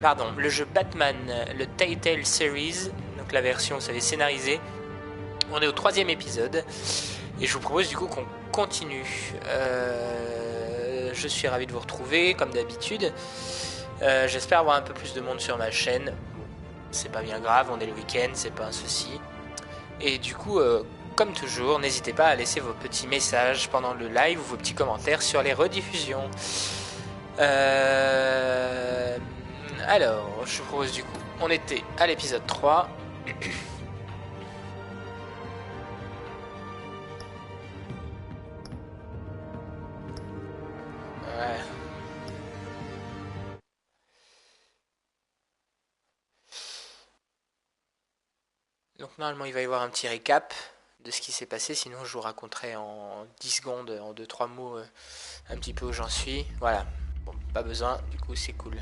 Pardon, le jeu Batman, le Telltale Series, donc la version, vous savez, scénarisée. On est au 3e épisode et je vous propose du coup qu'on continue. Je suis ravi de vous retrouver comme d'habitude. J'espère avoir un peu plus de monde sur ma chaîne. Bon, c'est pas bien grave, on est le week-end, c'est pas un souci. Et du coup, comme toujours, n'hésitez pas à laisser vos petits messages pendant le live ou vos petits commentaires sur les rediffusions. Alors, je vous propose du coup, on était à l'épisode 3. Ouais. Donc normalement il va y avoir un petit récap de ce qui s'est passé, sinon je vous raconterai en 10 secondes, en 2-3 mots, un petit peu où j'en suis. Voilà, bon, pas besoin, du coup c'est cool.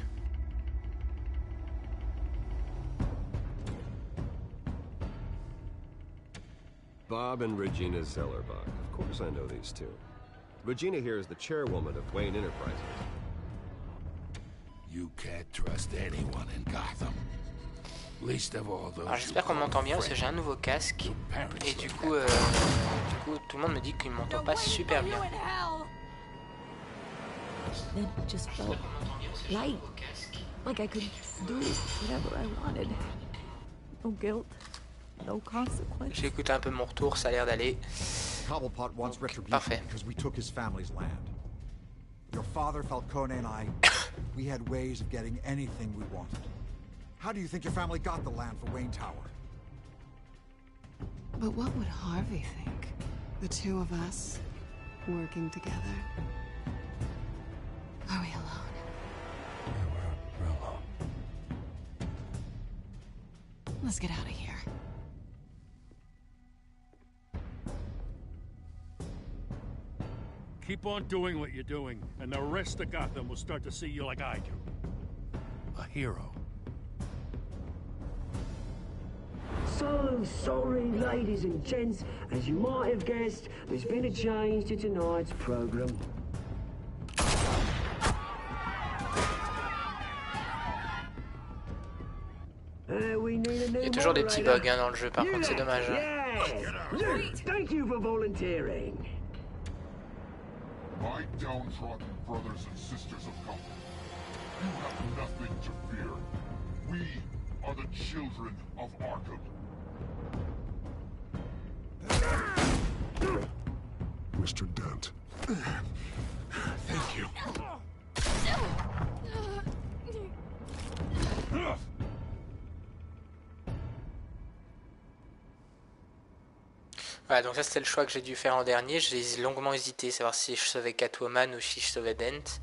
Bob and Regina Zellerbach. Of course I know these two. Regina here is the chairwoman of Wayne Enterprises. You can't trust anyone in Gotham. Least of all those. Alors j'espère qu'on m'entend bien parce que j'ai un nouveau casque et du coup tout le monde me dit qu'il m'entend pas super bien. Then it just felt light, like I could do whatever I wanted. No guilt, no consequence. J'ai écouté un peu mon retour, ça a l'air d'aller. Cobblepot wants retribution Parfait. because we took his family's land. Your father, Falcone, and I, we had ways of getting anything we wanted. How do you think your family got the land for Wayne Tower? But what would Harvey think? The two of us working together. Are we alone? Yeah, we're alone. Let's get out of here. Keep on doing what you're doing, and the rest of Gotham will start to see you like I do. A hero. So sorry, ladies and gents. As you might have guessed, there's been a change to tonight's program. Il y a toujours des petits bugs dans le jeu, par contre c'est dommage. Yes. Thank you for volunteering. My downtrodden brothers and sisters of Gotham, you have nothing to fear. We are the children of Arkham. Mr. Dent. Thank you. Voilà, donc ça c'était le choix que j'ai dû faire en dernier. J'ai longuement hésité, savoir si je sauvais Catwoman ou si je sauvais Dent.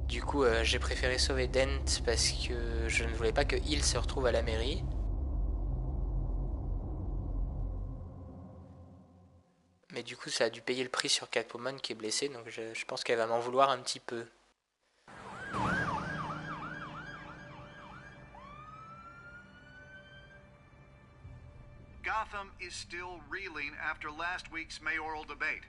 Du coup, j'ai préféré sauver Dent parce que je ne voulais pas que Hill se retrouve à la mairie. Mais du coup, ça a dû payer le prix sur Catwoman qui est blessée, donc je pense qu'elle va m'en vouloir un petit peu. Gotham is still reeling after last week's mayoral debate.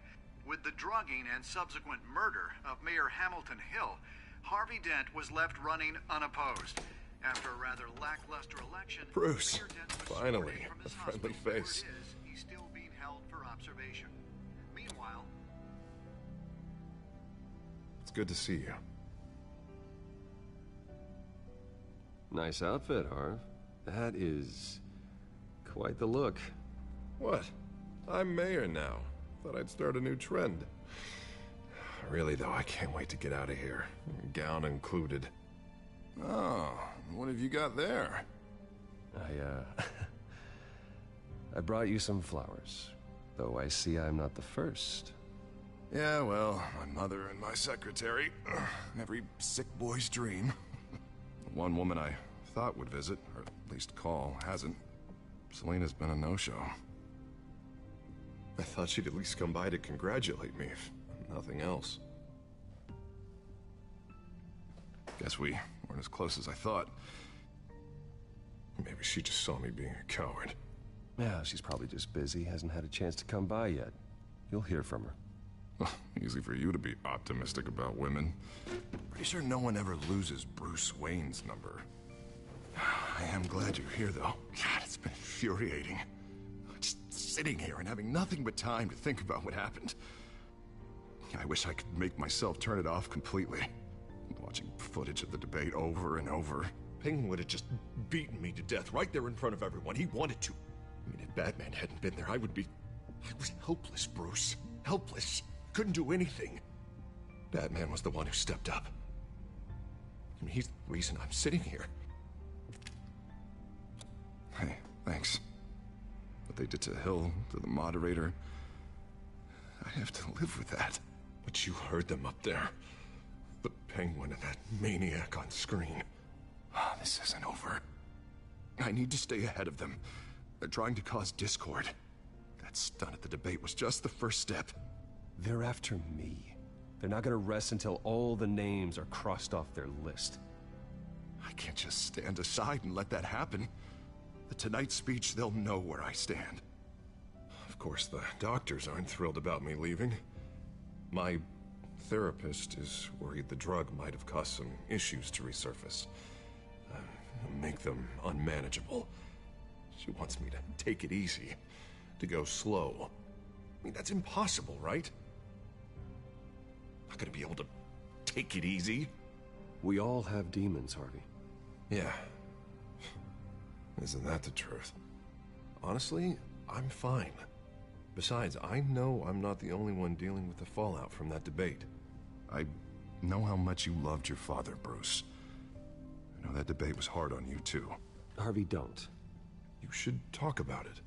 With the drugging and subsequent murder of Mayor Hamilton Hill, Harvey Dent was left running unopposed. After a rather lackluster election, Bruce, Mayor Dent was finally, sworn in from a his friendly hospital, where face. it is, he's still being held for observation. Meanwhile, It's good to see you. Nice outfit, Harv. That is quite the look. What? I'm mayor now. Thought I'd start a new trend. Really, though, I can't wait to get out of here. Gown included. Oh, what have you got there? I brought you some flowers. Though I see I'm not the first. Yeah, well, my mother and my secretary. Every sick boy's dream. One woman I thought would visit, or at least call, hasn't. Selena's been a no-show. I thought she'd at least come by to congratulate me, if nothing else. Guess we weren't as close as I thought. Maybe she just saw me being a coward. Yeah, she's probably just busy, hasn't had a chance to come by yet. You'll hear from her. Easy for you to be optimistic about women. Pretty sure no one ever loses Bruce Wayne's number. I am glad you're here, though. God, it's been infuriating. Just sitting here and having nothing but time to think about what happened. I wish I could make myself turn it off completely. Watching footage of the debate over and over. Penguin would have just beaten me to death right there in front of everyone. He wanted to. I mean, if Batman hadn't been there, I was helpless, Bruce. Helpless. Couldn't do anything. Batman was the one who stepped up. I mean, he's the reason I'm sitting here. Hey, thanks. What they did to Hill, to the moderator, I have to live with that. But you heard them up there. The Penguin and that maniac on screen. This isn't over. I need to stay ahead of them. They're trying to cause discord. That stunt at the debate was just the first step. They're after me. They're not gonna rest until all the names are crossed off their list. I can't just stand aside and let that happen. The Tonight speech, they'll know where I stand. Of course, the doctors aren't thrilled about me leaving. My therapist is worried the drug might have caused some issues to resurface. Make them unmanageable. She wants me to take it easy, to go slow. I mean, that's impossible, right? Not gonna be able to take it easy. We all have demons, Harvey. Yeah. Isn't that the truth? Honestly, I'm fine. Besides, I know I'm not the only one dealing with the fallout from that debate. I know how much you loved your father, Bruce. I know that debate was hard on you, too. Harvey, don't. You should talk about it.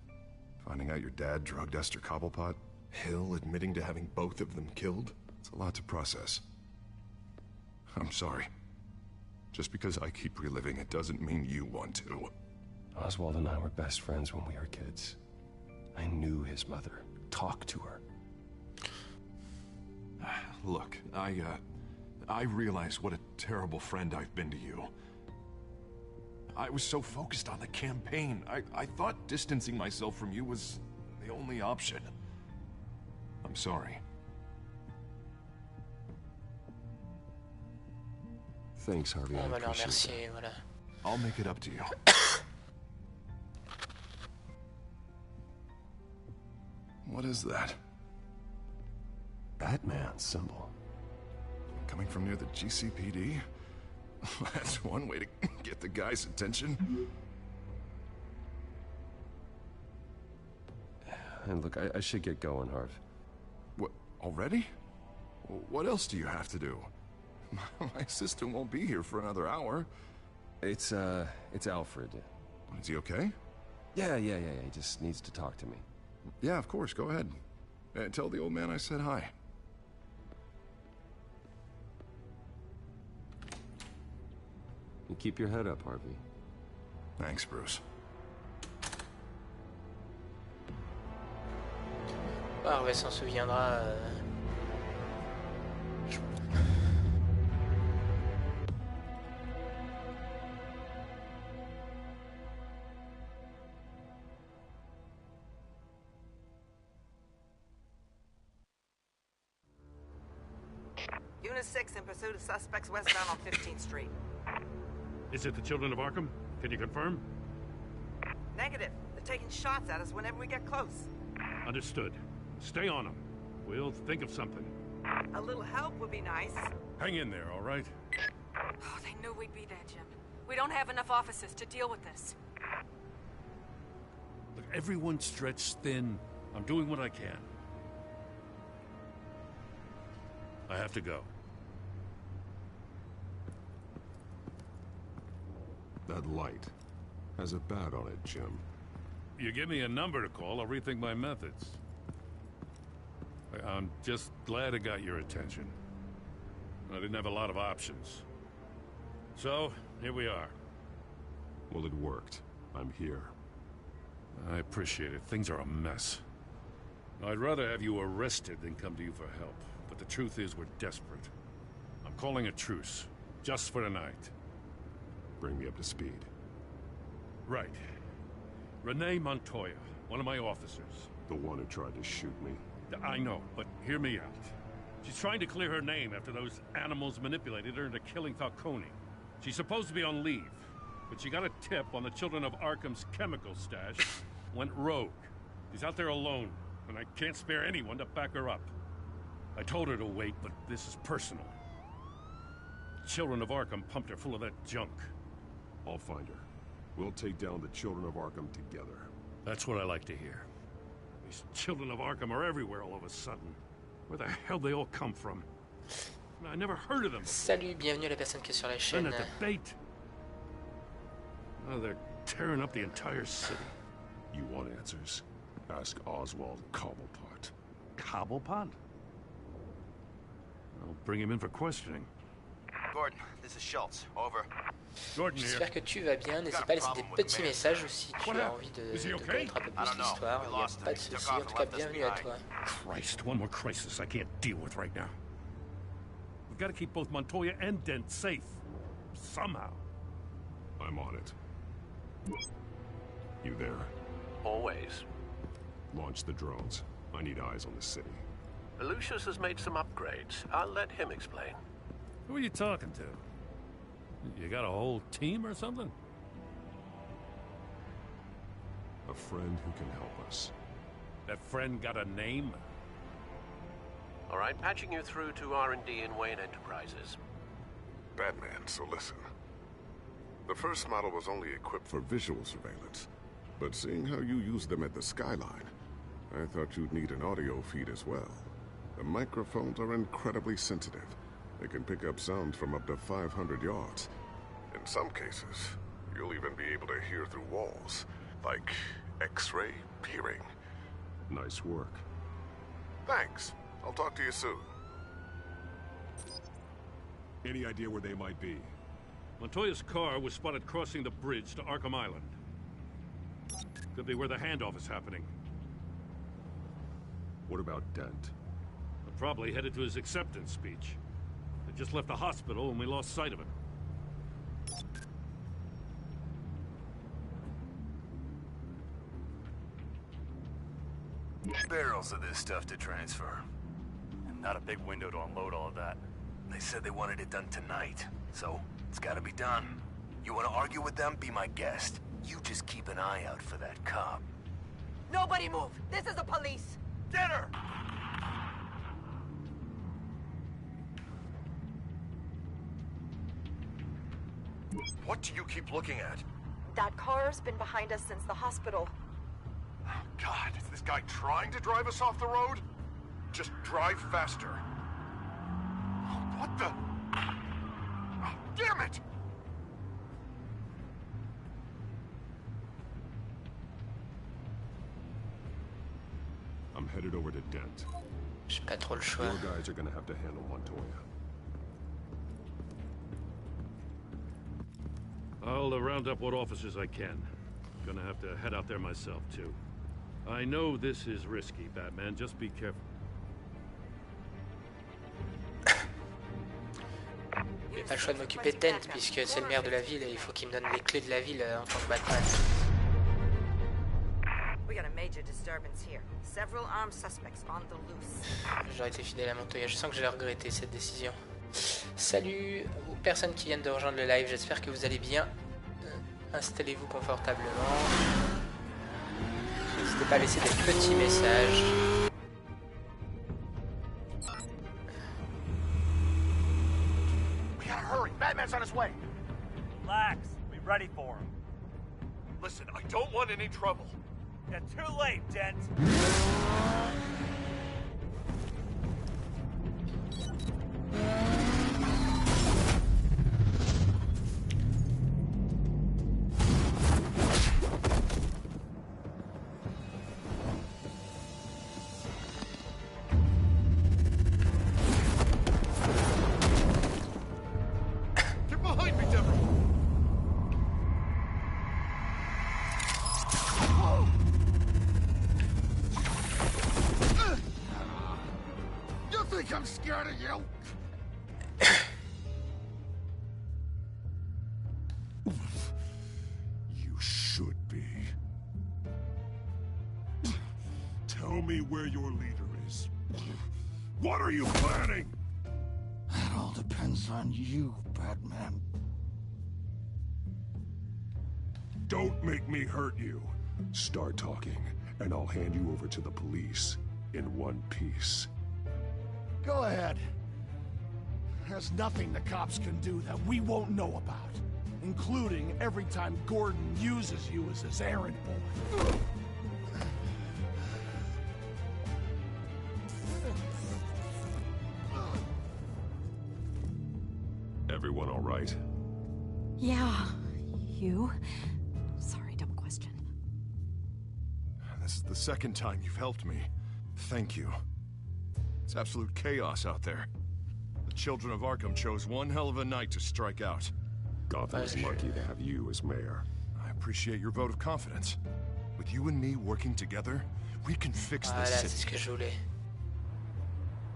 Finding out your dad drugged Esther Cobblepot? Hill admitting to having both of them killed? It's a lot to process. I'm sorry. Just because I keep reliving it doesn't mean you want to. Oswald and I were best friends when we were kids. I knew his mother. Talked to her. Look, I realize what a terrible friend I've been to you. I was so focused on the campaign. I thought distancing myself from you was the only option. I'm sorry. Thanks, Harvey. On va le appreciate remercier, voilà. I'll make it up to you. What is that? Batman symbol. Coming from near the GCPD? That's one way to get the guy's attention. And look, I should get going, Harv. What, already? What else do you have to do? My assistant won't be here for another hour. It's Alfred. Is he okay? Yeah, he just needs to talk to me. Yeah, of course, go ahead. Tell the old man I said hi. You keep your head up, Harvey. Thanks, Bruce. Harvey s'en souviendra. Unit 6 in pursuit of suspects westbound on 15th Street. Is it the Children of Arkham? Can you confirm? Negative. They're taking shots at us whenever we get close. Understood. Stay on them. We'll think of something. A little help would be nice. Hang in there, all right? Oh, they knew we'd be there, Jim. We don't have enough officers to deal with this. Look, everyone's stretched thin. I'm doing what I can. I have to go. That light has a bat on it, Jim. You give me a number to call, I'll rethink my methods. I'm just glad it got your attention. I didn't have a lot of options. So, here we are. Well, it worked. I'm here. I appreciate it. Things are a mess. I'd rather have you arrested than come to you for help. But the truth is, we're desperate. I'm calling a truce. Just for tonight. Bring me up to speed. Right. Renee Montoya, one of my officers. The one who tried to shoot me. I know, but hear me out. She's trying to clear her name after those animals manipulated her into killing Falcone. She's supposed to be on leave, but she got a tip on the Children of Arkham's chemical stash, went rogue. She's out there alone, and I can't spare anyone to back her up. I told her to wait, but this is personal. Children of Arkham pumped her full of that junk. I'll find her. We'll take down the Children of Arkham together. That's what I like to hear. These Children of Arkham are everywhere all of a sudden. Where the hell they all come from? I never heard of them. Salut, bienvenue à la personne qui est sur la chaîne. And a debate. Oh, they're tearing up the entire city. You want answers? Ask Oswald Cobblepot. Cobblepot? I'll bring him in for questioning. Gordon, this is Schultz. Over. Gordon here. J'espère que tu vas bien. N'hésite pas à laisser des petits messages ou si tu as envie de connaître un peu plus l'histoire. Il n'y a pas de souci. En tout cas, bienvenue à toi. Christ, one more crisis I can't deal with right now. We've got to keep both Montoya and Dent safe. Somehow. I'm on it. You there? Always. Launch the drones. I need eyes on the city. Lucius has made some upgrades. I'll let him explain. Who are you talking to? You got a whole team or something? A friend who can help us. That friend got a name? All right, patching you through to R&D in Wayne Enterprises. Batman, so listen. The first model was only equipped for visual surveillance. But seeing how you use them at the skyline, I thought you'd need an audio feed as well. The microphones are incredibly sensitive. They can pick up sounds from up to 500 yards. In some cases, you'll even be able to hear through walls, like X-ray peering. Nice work. Thanks. I'll talk to you soon. Any idea where they might be? Montoya's car was spotted crossing the bridge to Arkham Island. Could be where the handoff is happening. What about Dent? Probably headed to his acceptance speech. They just left the hospital and we lost sight of him. Barrels of this stuff to transfer. And not a big window to unload all of that. They said they wanted it done tonight, so it's gotta be done. You wanna argue with them? Be my guest. You just keep an eye out for that cop. Nobody move! This is the police! Get her! What do you keep looking at? That car's been behind us since the hospital. Oh, God, is this guy trying to drive us off the road? Just drive faster. Oh, what the? Oh, damn it! I'm headed over to Dent. J'ai pas trop le choix. Your guys are gonna have to handle Montoya. I'll round up what officers I can. Gonna have to head out there myself, too. I know this is risky, Batman. Just be careful. J'ai pas le choix de m'occuper de Dent puisque c'est le maire de la ville et il faut qu'il me donne les clés de la ville en tant que Batman. We got a major disturbance here. Several armed suspects on the loose. J'aurais été fidèle à Montoya. Je sens que j'ai regretté cette décision. Salut aux personnes qui viennent de rejoindre le live. J'espère que vous allez bien. Installez-vous confortablement. N'hésitez pas à laisser des petits messages. We gotta hurry. Batman's on his way. Relax. Be ready for him. Listen, I don't want any trouble. Yeah, too late, Dent. Get behind me, Deborah! You think I'm scared of you? You should be. Tell me where your leader is. What are you planning? That all depends on you, Batman. Don't make me hurt you. Start talking, and I'll hand you over to the police in one piece. Go ahead. There's nothing the cops can do that we won't know about, including every time Gordon uses you as his errand boy. Everyone all right? Yeah. You? Sorry, dumb question. This is the second time you've helped me. Thank you. It's absolute chaos out there. The children of Arkham chose one hell of a night to strike out. Gotham is lucky to have you as mayor. I appreciate your vote of confidence. With you and me working together, we can fix this Voilà, c'est city. ce que je voulais.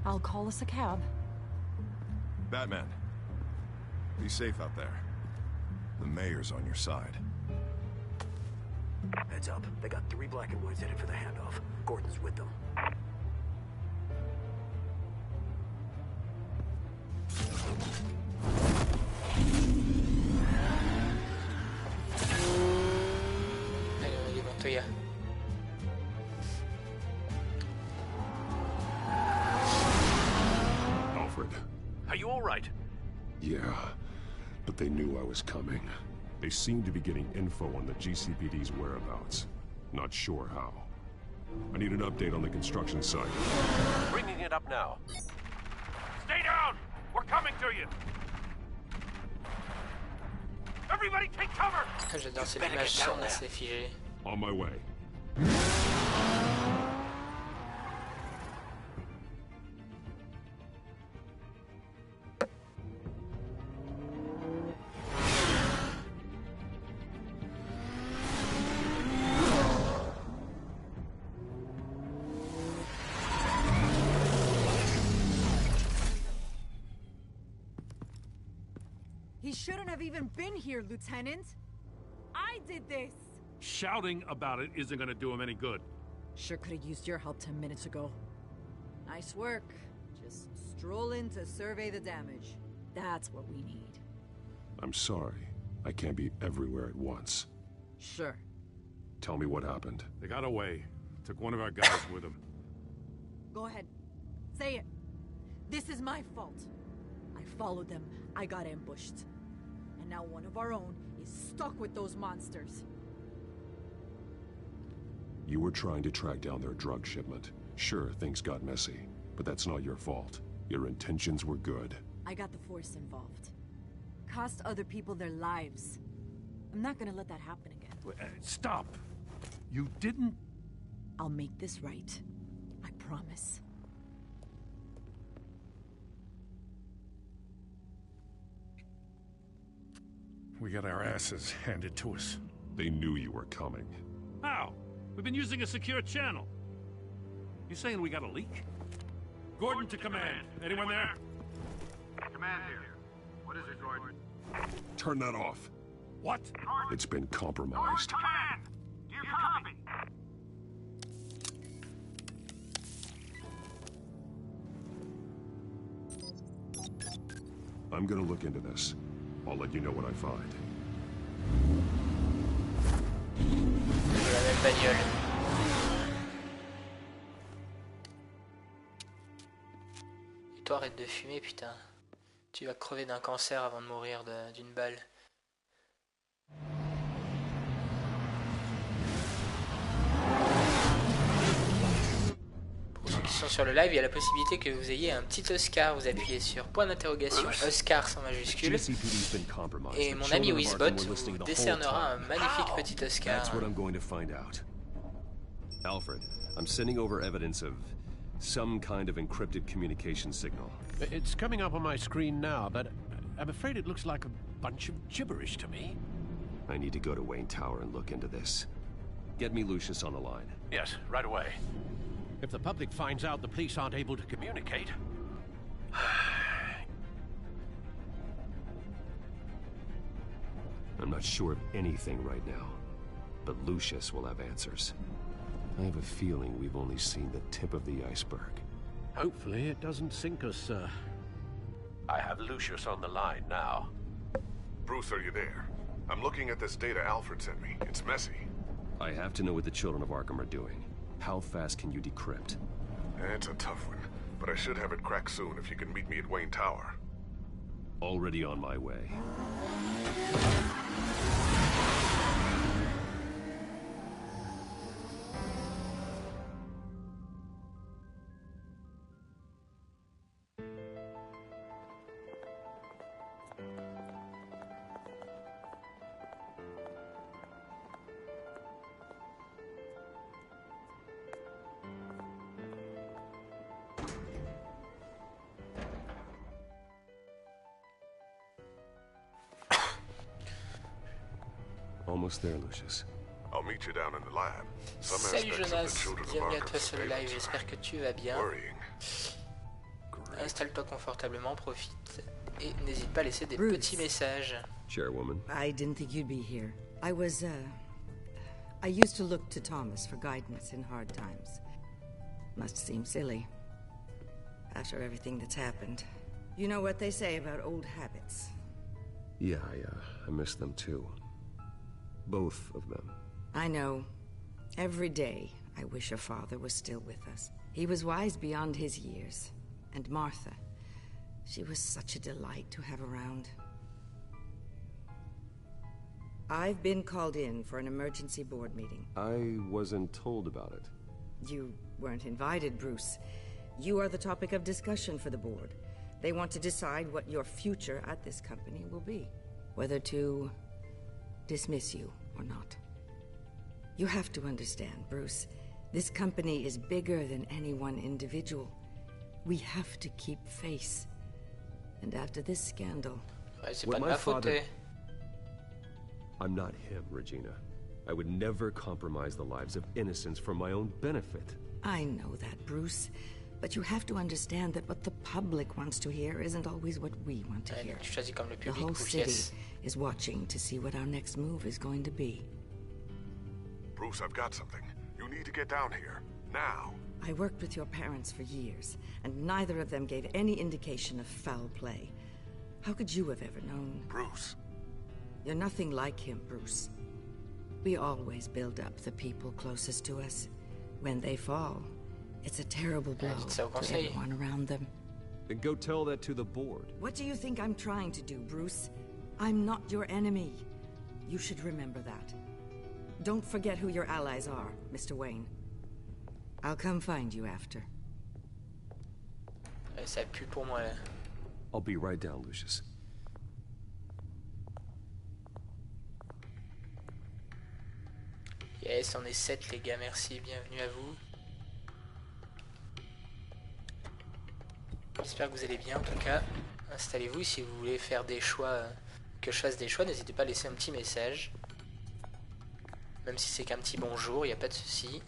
I'll call us a cab. Batman, be safe out there. The mayor's on your side. Heads up. They got 3 black and whites headed for the handoff. Gordon's with them. Allez, on est Montoya. Alfred. Are you all right? Yeah, but they knew I was coming. They seem to be getting info on the GCPD's whereabouts. Not sure how. I need an update on the construction site. Bringing it up now. Stay down! We're coming to you! Everybody take cover! J'adore ces images sont assez figées. On my way. He shouldn't have even been here, Lieutenant. I did this. Shouting about it isn't gonna do him any good. Sure could have used your help 10 minutes ago. Nice work. Just stroll in to survey the damage. That's what we need. I'm sorry. I can't be everywhere at once. Sure. Tell me what happened. They got away. Took one of our guys with them. Go ahead. Say it. This is my fault. I followed them. I got ambushed. And now one of our own is stuck with those monsters. You were trying to track down their drug shipment. Sure, things got messy, but that's not your fault. Your intentions were good. I got the Force involved. Cost other people their lives. I'm not gonna let that happen again. Stop! You didn't... I'll make this right. I promise. We got our asses handed to us. They knew you were coming. How? We've been using a secure channel. You saying we got a leak? Gordon to command. Anyone there? Command here. What is it, Gordon? Turn that off. What? It's been compromised. Command! Do you copy? I'm gonna look into this. I'll let you know what I find. De la même bagnole. Et toi, arrête de fumer, putain. Tu vas crever d'un cancer avant de mourir d'une balle. Pour ceux qui sont sur le live, il y a la possibilité que vous ayez un petit Oscar. Vous appuyez sur point d'interrogation, Oscar sans majuscule. Et mon ami Wizbot vous décernera un magnifique petit Oscar. That's what I'm going to find out. Alfred, I'm sending over evidence of some kind of encrypted communication signal. It's coming up on my screen now, but I'm afraid it looks like a bunch of gibberish to me. I need to go to Wayne Tower and look into this. Get me Lucius on the line. Yes, right away. If the public finds out the police aren't able to communicate... I'm not sure of anything right now, but Lucius will have answers. I have a feeling we've only seen the tip of the iceberg. Hopefully it doesn't sink us, sir. I have Lucius on the line now. Bruce, are you there? I'm looking at this data Alfred sent me. It's messy. I have to know what the children of Arkham are doing. How fast can you decrypt? It's a tough one, but I should have it cracked soon if you can meet me at Wayne Tower. Already on my way. Almost there, Lucius. I'll meet you down in the lab. Salut Jonas, bienvenue à toi sur le live, j'espère que tu vas bien. Installe-toi confortablement, profite et n'hésite pas à laisser des petits messages. Chairwoman. I didn't think you'd be here. I used to look to Thomas for guidance in hard times. Must seem silly. After everything that's happened. You know what they say about old habits. Yeah, I miss them too. Both of them. I know. Every day, I wish your father was still with us. He was wise beyond his years. And Martha, she was such a delight to have around. I've been called in for an emergency board meeting. I wasn't told about it. You weren't invited, Bruce. You are the topic of discussion for the board. They want to decide what your future at this company will be. Whether to dismiss you or not. You have to understand, Bruce. This company is bigger than any one individual. We have to keep face. And after this scandal... What my father... I'm not him, Regina. I would never compromise the lives of innocents for my own benefit. I know that, Bruce. But you have to understand that what the public wants to hear isn't always what we want to hear. The whole city is watching to see what our next move is going to be. Bruce, I've got something. You need to get down here. Now. I worked with your parents for years, and neither of them gave any indication of foul play. How could you have ever known? Bruce. You're nothing like him, Bruce. We always build up the people closest to us. When they fall, it's a terrible blow to everyone around them. Then go tell that to the board. What do you think I'm trying to do, Bruce? I'm not your enemy. You should remember that. Don't forget who your allies are, Mr. Wayne. I'll come find you after. Ça pue pour moi là. I'll be right down, Lucius. Yes, on est 7 les gars, merci, bienvenue à vous. J'espère que vous allez bien en tout cas. Installez-vous si vous voulez faire des choix, que je fasse des choix, n'hésitez pas à laisser un petit message. Même si c'est qu'un petit bonjour, il n'y a pas de souci.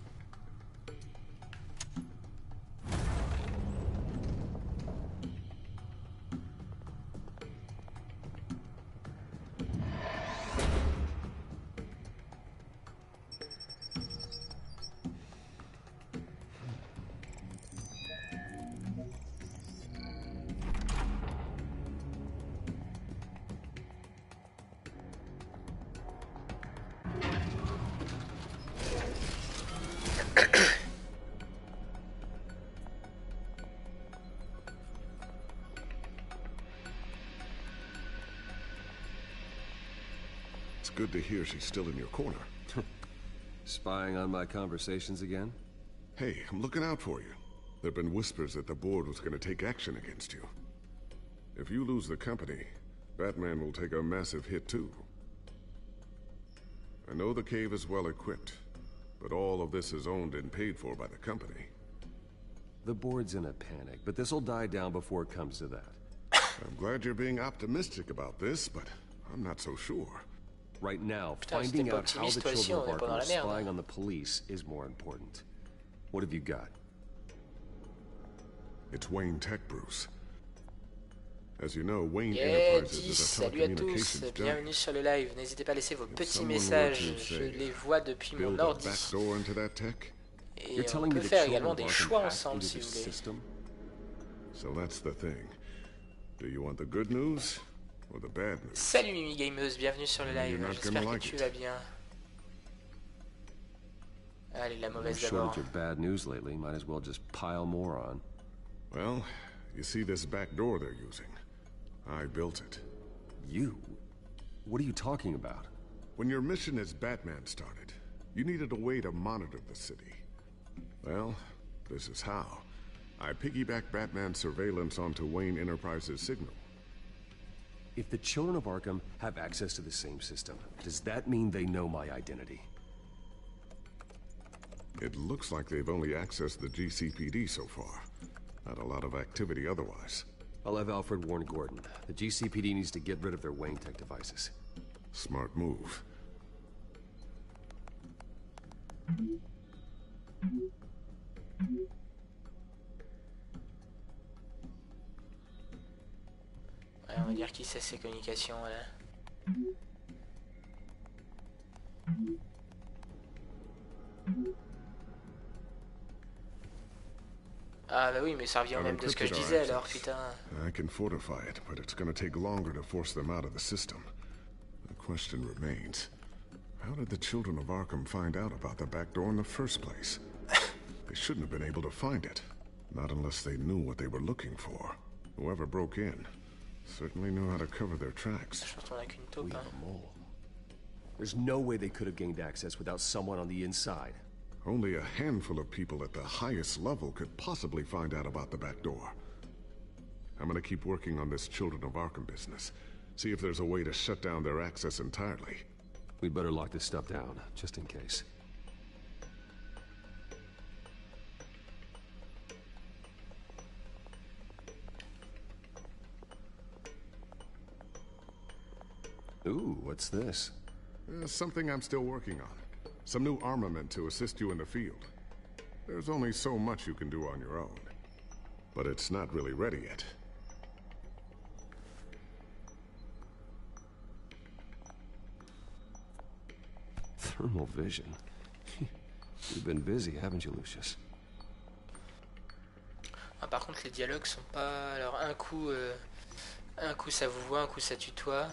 It's good to hear she's still in your corner. Spying on my conversations again? Hey, I'm looking out for you. There've been whispers that the board was going to take action against you. If you lose the company, Batman will take a massive hit too. I know the cave is well equipped, but all of this is owned and paid for by the company. The board's in a panic, but this'll die down before it comes to that. I'm glad you're being optimistic about this, but I'm not so sure. Right now, finding out how the children of Arkham are spying on the police is more important. What have you got? It's Wayne Tech, Bruce. As you know, Wayne Enterprises is a salut à tous, bienvenue sur le live. N'hésitez pas à laisser vos petits messages, je les vois depuis mon ordi. Et on peut faire également des choix ensemble si vous voulez. So that's the thing. Do you want the good news or the bad news? Salut Mimi Gameuse, bienvenue sur le live. J'espère que tu vas bien. Allez, la mauvaise d'abord. Shortage of bad news lately. Might as well just pile more on. Well, you see this back door they're using? I built it. You? What are you talking about? When your mission as Batman started, you needed a way to monitor the city. Well, this is how. I piggybacked Batman's surveillance onto Wayne Enterprises' signal. If the children of Arkham have access to the same system, does that mean they know my identity? It looks like they've only accessed the GCPD so far. Not a lot of activity otherwise. I'll have Alfred warn Gordon. The GCPD needs to get rid of their Wayne Tech devices. Smart move. Ouais, on va dire qu'il sait ses communications, voilà. Ah bah oui, mais ça revient même de ce que je disais alors, putain. I can fortify it, but it's gonna take longer to force them out of the system. The question remains, how did the children of Arkham find out about the back door in the first place? They shouldn't have been able to find it. Not unless they knew what they were looking for. Whoever broke in certainly knew how to cover their tracks. We have a mole. There's no way they could have gained access without someone on the inside. Only a handful of people at the highest level could possibly find out about the back door. I'm gonna keep working on this Children of Arkham business. See if there's a way to shut down their access entirely. We'd better lock this stuff down, just in case. Ooh, what's this? Something I'm still working on. Some new armament to assist you in the field. There's only so much you can do on your own. But it's not really ready yet. Thermal vision. You've been busy, haven't you, Lucius? Ah, par contre, les dialogues sont pas... Alors, un coup ça vous voit, un coup ça tutoie.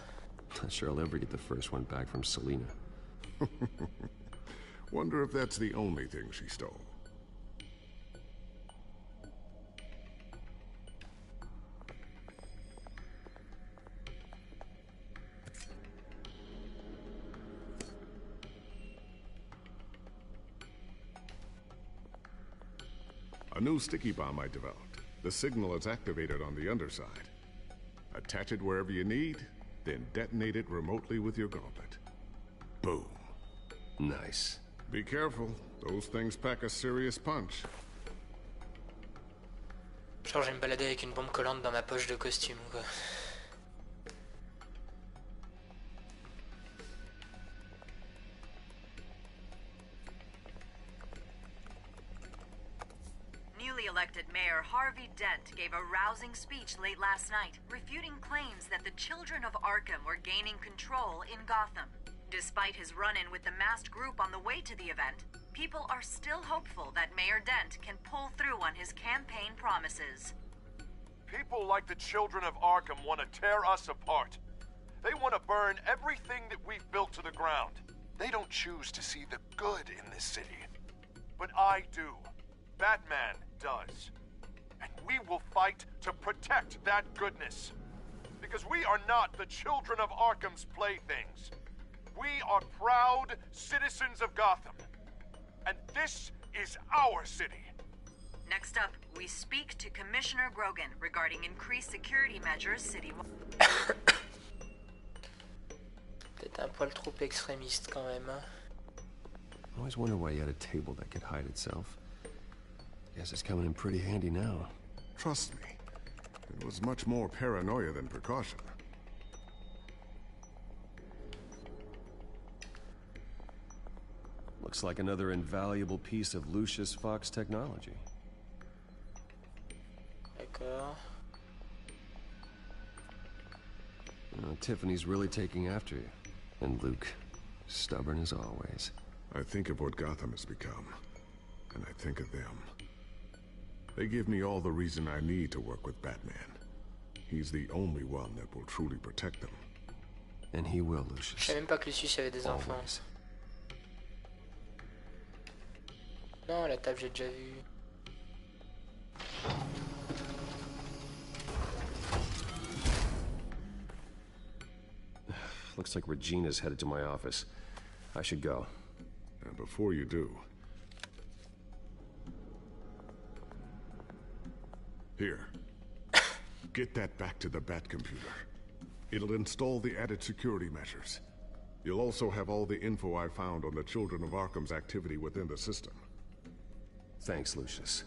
Not sure I'll ever get the first one back from Selina. Wonder if that's the only thing she stole. A new sticky bomb I developed. The signal is activated on the underside. Attach it wherever you need, then detonate it remotely with your gauntlet. Boom. Nice. Be careful. Those things pack a serious punch. Genre, je vais me balader avec une bombe collante dans ma poche de costume, quoi. Newly elected Mayor Harvey Dent gave a rousing speech late last night, refuting claims that the children of Arkham were gaining control in Gotham. Despite his run-in with the masked group on the way to the event, people are still hopeful that Mayor Dent can pull through on his campaign promises. People like the children of Arkham want to tear us apart. They want to burn everything that we've built to the ground. They don't choose to see the good in this city. But I do. Batman does. And we will fight to protect that goodness. Because we are not the children of Arkham's playthings. We are proud citizens of Gotham. And this is our city. Next up, we speak to Commissioner Grogan regarding increased security measures citywide. Peut-être un poil trop extrémiste quand même. I always wonder why you had a table that could hide itself. Guess it's coming in pretty handy now. Trust me, it was much more paranoia than precaution. Looks like another invaluable piece of Lucius Fox technology. D'accord. Tiffany's really taking after you. And Luke, stubborn as always. I think of what Gotham has become, and I think of them. They give me all the reason I need to work with Batman. He's the only one that will truly protect them. And he will, Lucius. Je savais même pas que Lucius avait des enfants. Always. Non, la table j'ai déjà vu. Looks like Regina's headed to my office. I should go. And before you do... Here. Get that back to the Bat computer. It'll install the added security measures. You'll also have all the info I found on the Children of Arkham's activity within the system. Thanks, Lucius.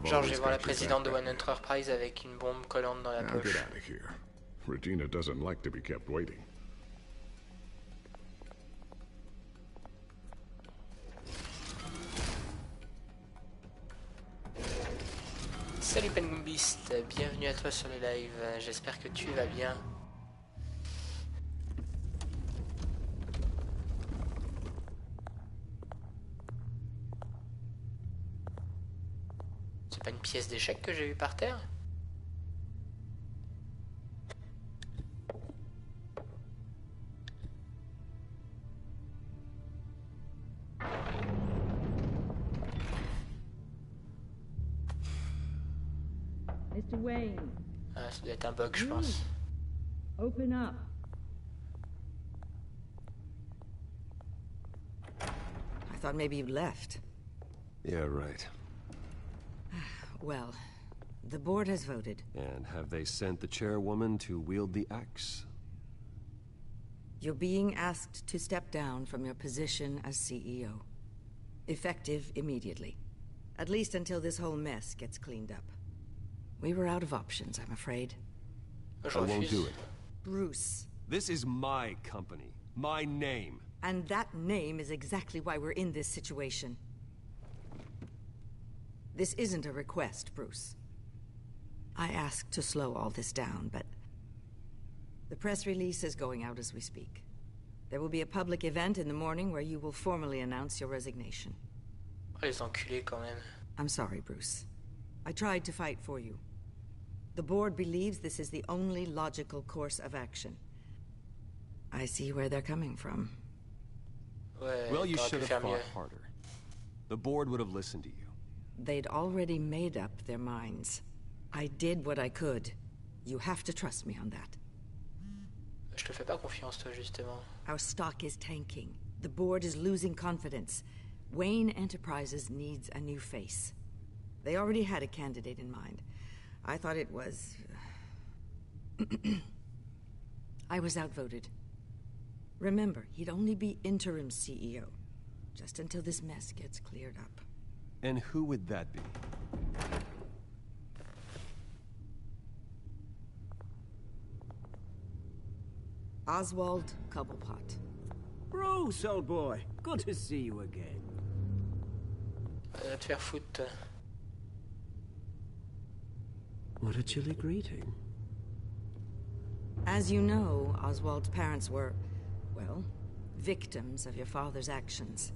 Genre, je vais voir la présidente de One Enterprise avec une bombe collante dans la Now poche. get out of here. Regina doesn't like to be kept waiting. Salut Penguin Beast, bienvenue à toi sur le live, j'espère que tu vas bien. C'est pas une pièce d'échec que j'ai vue par terre? Mr. Wayne. Ah, ça doit être un bug, je pense. Open up. I thought maybe you left. Yeah, right. Well, the board has voted. And have they sent the chairwoman to wield the axe? You're being asked to step down from your position as CEO. Effective immediately. At least until this whole mess gets cleaned up. We were out of options, I'm afraid. I won't do it. Bruce. This is my company. My name. And that name is exactly why we're in this situation. This isn't a request, Bruce. I asked to slow all this down, but... the press release is going out as we speak. There will be a public event in the morning where you will formally announce your resignation. Oh, les enculés quand même. I'm sorry, Bruce. I tried to fight for you. The board believes this is the only logical course of action. I see where they're coming from. Ouais, Well, you t'aurais should pu have faire mieux. fought harder. The board would have listened to you. They'd already made up their minds. I did what I could. You have to trust me on that. Je te fais pas confiance, toi, justement. Our stock is tanking. The board is losing confidence. Wayne Enterprises needs a new face. They already had a candidate in mind. I thought it was... I was outvoted. Remember, he'd only be interim CEO, just until this mess gets cleared up. And who would that be? Oswald Cobblepot. Bruce, old boy. Good to see you again. Va te faire foutre, toi. What a chilly greeting. As you know, Oswald's parents were, well, victims of your father's actions.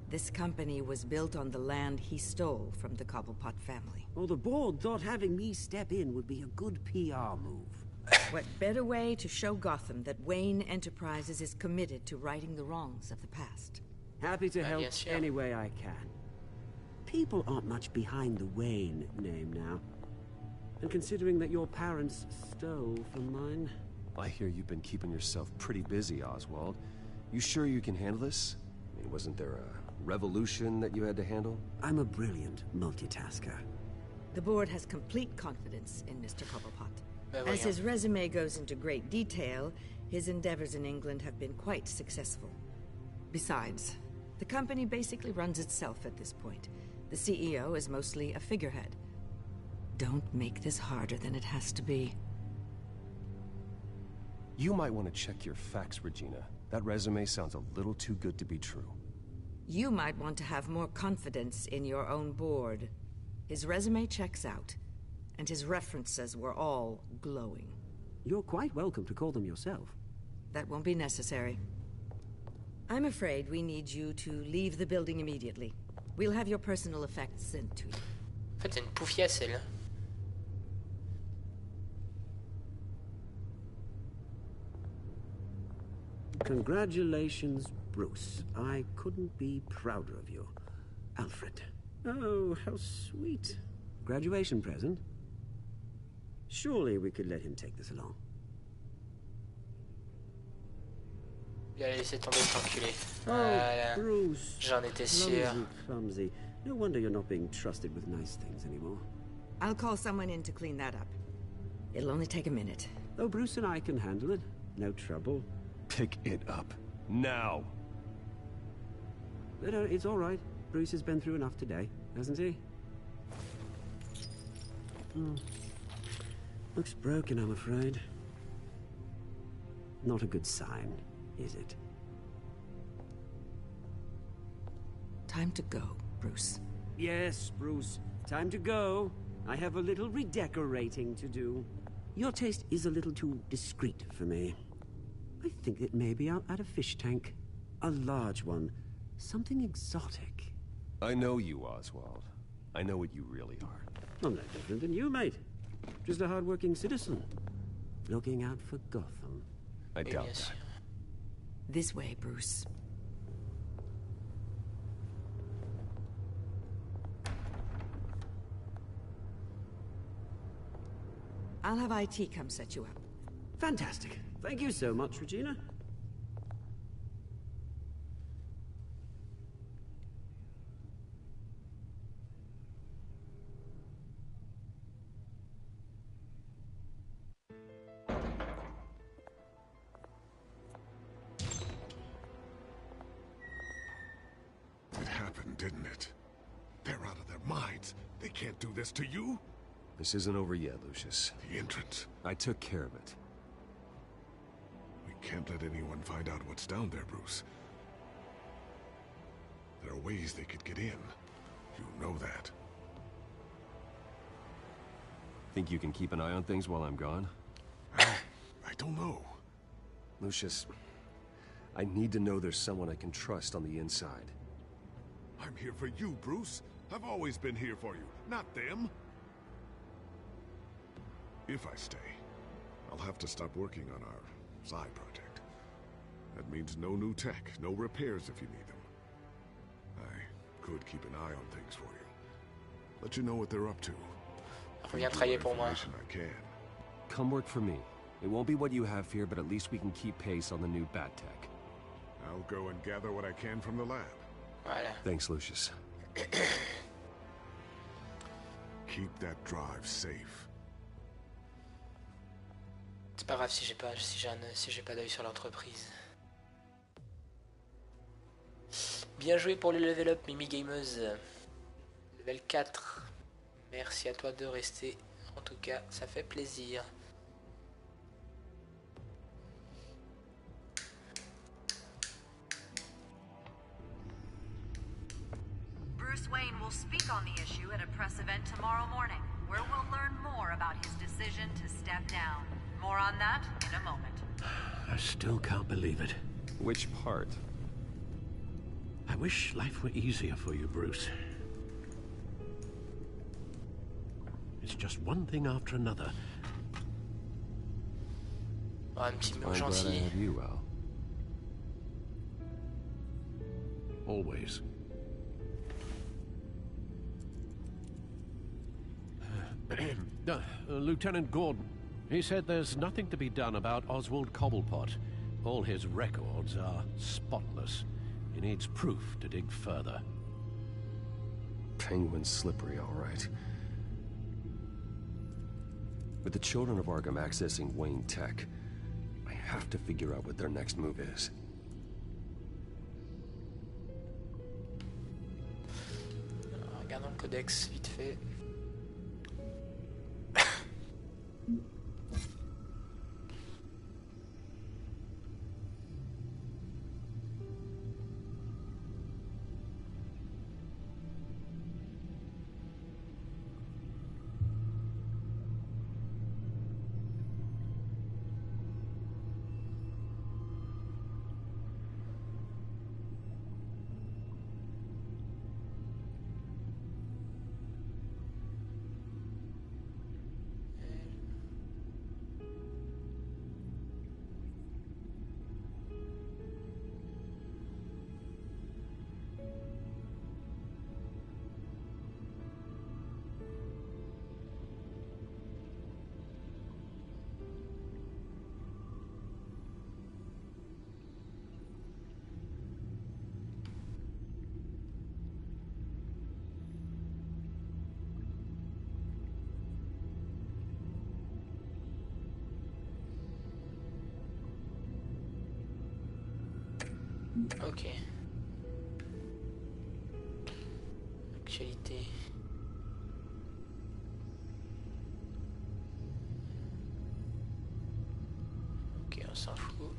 This company was built on the land he stole from the Cobblepot family. Well, the board thought having me step in would be a good PR move. What better way to show Gotham that Wayne Enterprises is committed to righting the wrongs of the past? Happy to help bien sûr. any way I can. People aren't much behind the Wayne name now. And considering that your parents stole from mine... I hear you've been keeping yourself pretty busy, Oswald. You sure you can handle this? I mean, wasn't there a revolution that you had to handle? I'm a brilliant multitasker. The board has complete confidence in Mr. Cobblepot. Ben As voyons. his resume goes into great detail, his endeavors in England have been quite successful. Besides, the company basically runs itself at this point. The CEO is mostly a figurehead. Don't make this harder than it has to be. You might want to check your facts, Regina. That resume sounds a little too good to be true. You might want to have more confidence in your own board. His resume checks out, and his references were all glowing. You're quite welcome to call them yourself. That won't be necessary. I'm afraid we need you to leave the building immediately. We'll have your personal effects sent to you. En fait, c'est une poufiasse, elle. Congratulations, Bruce. I couldn't be prouder of you. Alfred. Oh, how sweet. Graduation present? Surely we could let him take this along. Il a laissé tomber le enculé. Oh, Voilà. Bruce. J'en étais sûr. Clumsy. No wonder you're not being trusted with nice things anymore. I'll call someone in to clean that up. It'll only take a minute. Oh, Bruce and I can handle it. No trouble. Pick it up. Now! No, it's all right. Bruce has been through enough today, hasn't he? Looks broken, I'm afraid. Not a good sign, is it? Time to go, Bruce. Yes, Bruce. Time to go. I have a little redecorating to do. Your taste is a little too discreet for me. I think that maybe I'll add a fish tank. A large one. Something exotic. I know you, Oswald. I know what you really are. I'm no different than you, mate. Just a hard-working citizen. Looking out for Gotham. I doubt that. This way, Bruce. I'll have IT come set you up. Fantastic. Thank you so much, Regina. It happened, didn't it? They're out of their minds. They can't do this to you. This isn't over yet, Lucius. The entrance. I took care of it. We can't let anyone find out what's down there, Bruce. There are ways they could get in. You know that. Think you can keep an eye on things while I'm gone? I don't know. Lucius, I need to know there's someone I can trust on the inside. I'm here for you, Bruce. I've always been here for you, not them. If I stay, I'll have to stop working on our side project. That means no new tech, no repairs if you need them. I could keep an eye on things for you. Let you know what they're up to. Reviens travailler pour moi. I can. Come work for me. It won't be what you have here, but at least we can keep pace on the new bat tech. I'll go and gather what I can from the lab. Voilà. Thanks, Lucius. Keep that drive safe. C'est pas grave si j'ai pas d'œil sur l'entreprise. Bien joué pour le level up, Mimi Gameuse. Level 4. Merci à toi de rester. En tout cas, ça fait plaisir. Bruce Wayne will speak on the issue at a press event tomorrow morning, where we'll learn more about his decision to step down. More on that in a moment. I still can't believe it. Which part? I wish life were easier for you, Bruce. It's just one thing after another. Oh, un petit mot I'm glad I gentil. have you, Al. Always. Lieutenant Gordon. He said there's nothing to be done about Oswald Cobblepot. All his records are spotless. He needs proof to dig further. Penguin's slippery, all right. With the children of Arkham accessing Wayne Tech, I have to figure out what their next move is. Regardons le codex vite fait. Ok. Actualité. Ok, on s'en fout.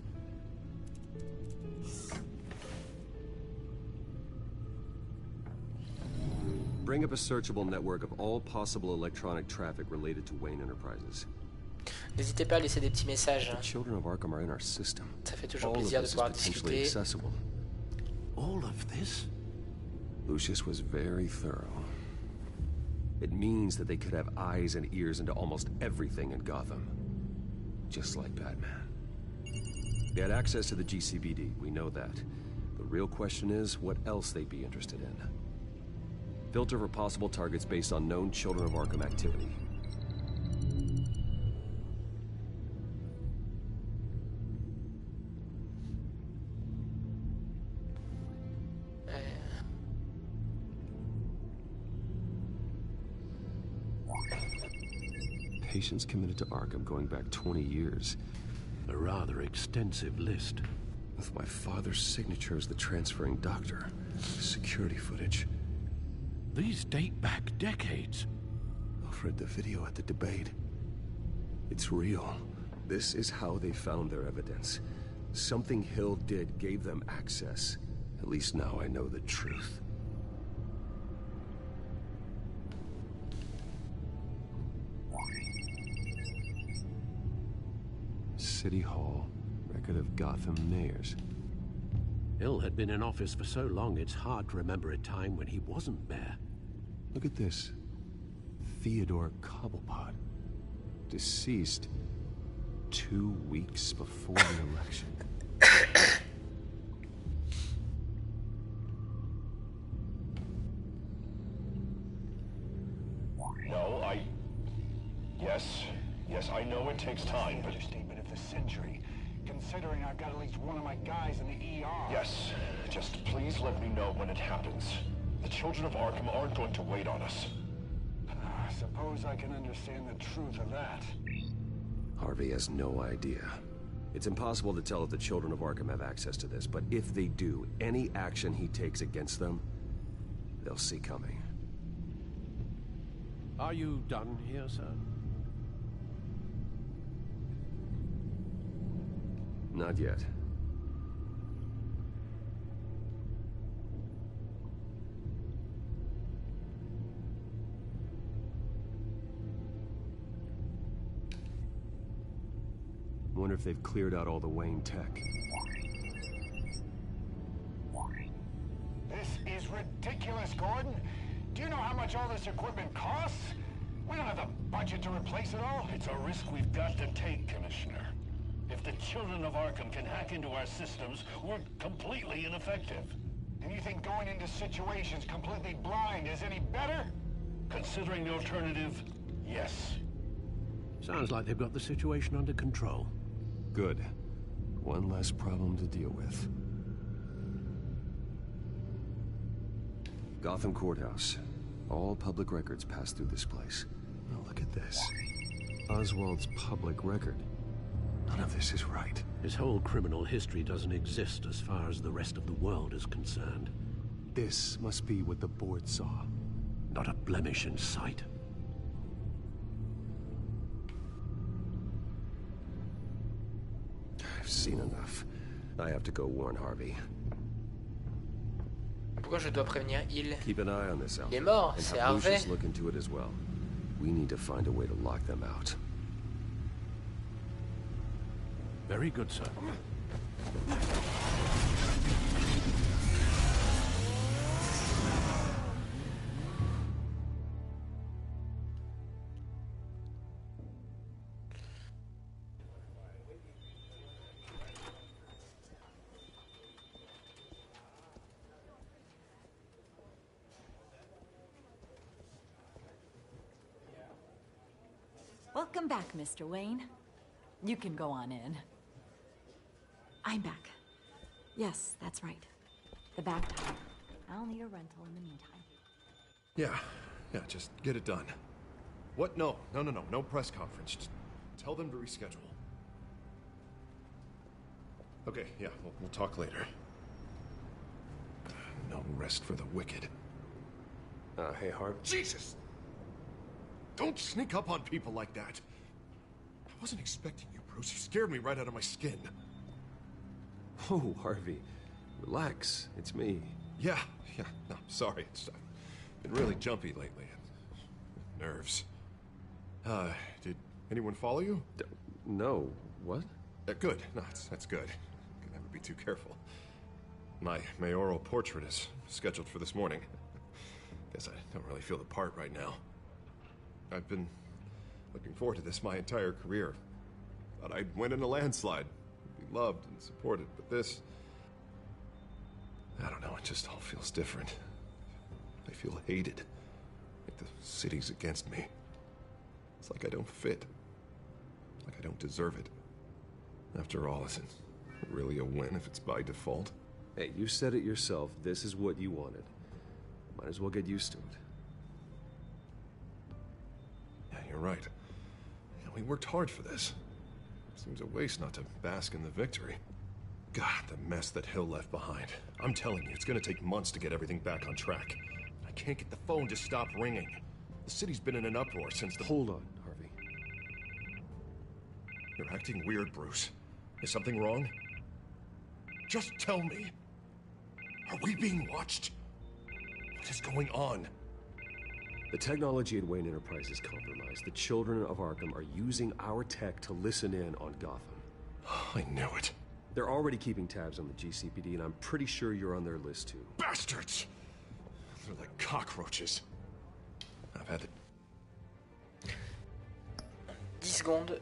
Bring up a searchable network of all possible electronic traffic related to Wayne Enterprises. N'hésitez pas à laisser des petits messages. The children of Arkham are in our system. Ça fait toujours All of plaisir de this is pouvoir potentially discuter. accessible. All of this? Lucius was very thorough. It means that they could have eyes and ears into almost everything in Gotham. Just like Batman. They had access to the GCPD, we know that. The real question is, what else they'd be interested in. Filter for possible targets based on known Children of Arkham activity. Patients committed to Arkham going back 20 years. A rather extensive list. With my father's signature as the transferring doctor. Security footage. These date back decades. I've read the video at the debate. It's real. This is how they found their evidence. Something Hill did gave them access. At least now I know the truth. City Hall, record of Gotham mayors. Hill had been in office for so long, it's hard to remember a time when he wasn't mayor. Look at this. Theodore Cobblepot. Deceased 2 weeks before the election. No, Yes, I know it takes time, but... Understatement of the century, considering I've got at least one of my guys in the ER. Yes, just please let me know when it happens. The children of Arkham aren't going to wait on us. I suppose I can understand the truth of that. Harvey has no idea. It's impossible to tell if the children of Arkham have access to this, but if they do, any action he takes against them, they'll see coming. Are you done here, sir? Not yet. Wonder if they've cleared out all the Wayne tech. This is ridiculous, Gordon. Do you know how much all this equipment costs? We don't have the budget to replace it all. It's a risk we've got to take, Commissioner. If the children of Arkham can hack into our systems, we're completely ineffective. And you think going into situations completely blind is any better? Considering the alternative, yes. Sounds like they've got the situation under control. Good. One less problem to deal with. Gotham Courthouse. All public records pass through this place. Now look at this. Oswald's public record. None of this is right. His whole criminal history doesn't exist as far as the rest of the world is concerned. This must be what the board saw. Not a blemish in sight. I've seen enough. I have to go warn Harvey. Pourquoi je dois prévenir il? Keep an eye on this Il est outfit. mort, And c'est have Harvey. Lucius look into it as well. We need to find a way to lock them out. Very good, sir. Welcome back, Mr. Wayne. You can go on in. I'm back. Yes, that's right. The back door. I'll need a rental in the meantime. Yeah, just get it done. What? No press conference. Just tell them to reschedule. Okay, yeah, we'll talk later. No rest for the wicked. Hey, Harv. Jesus! Don't sneak up on people like that. I wasn't expecting you, Bruce. You scared me right out of my skin. Oh, Harvey. Relax. It's me. Yeah. No, sorry. It's been really jumpy lately. Nerves. Did anyone follow you? No. What? Good. No, that's good. Can never be too careful. My mayoral portrait is scheduled for this morning. Guess I don't really feel the part right now. I've been looking forward to this my entire career. Thought I'd win in a landslide, be loved and supported, but this... I don't know, it just all feels different. I feel hated. Like the city's against me. It's like I don't fit. Like I don't deserve it. After all, isn't it really a win if it's by default? Hey, you said it yourself. This is what you wanted. Might as well get used to it. Yeah, you're right. Yeah, we worked hard for this. Seems a waste not to bask in the victory. God, the mess that Hill left behind. I'm telling you, it's gonna take months to get everything back on track. I can't get the phone to stop ringing. The city's been in an uproar since the... Hold on, Harvey. You're acting weird, Bruce. Is something wrong? Just tell me. Are we being watched? What is going on? The technology at Wayne Enterprise is compromised. The children of Arkham are using our tech to listen in on Gotham. I knew it. They're already keeping tabs on the GCPD, and I'm pretty sure you're on their list, too. Bastards! They're like cockroaches. I've had it. 10 secondes.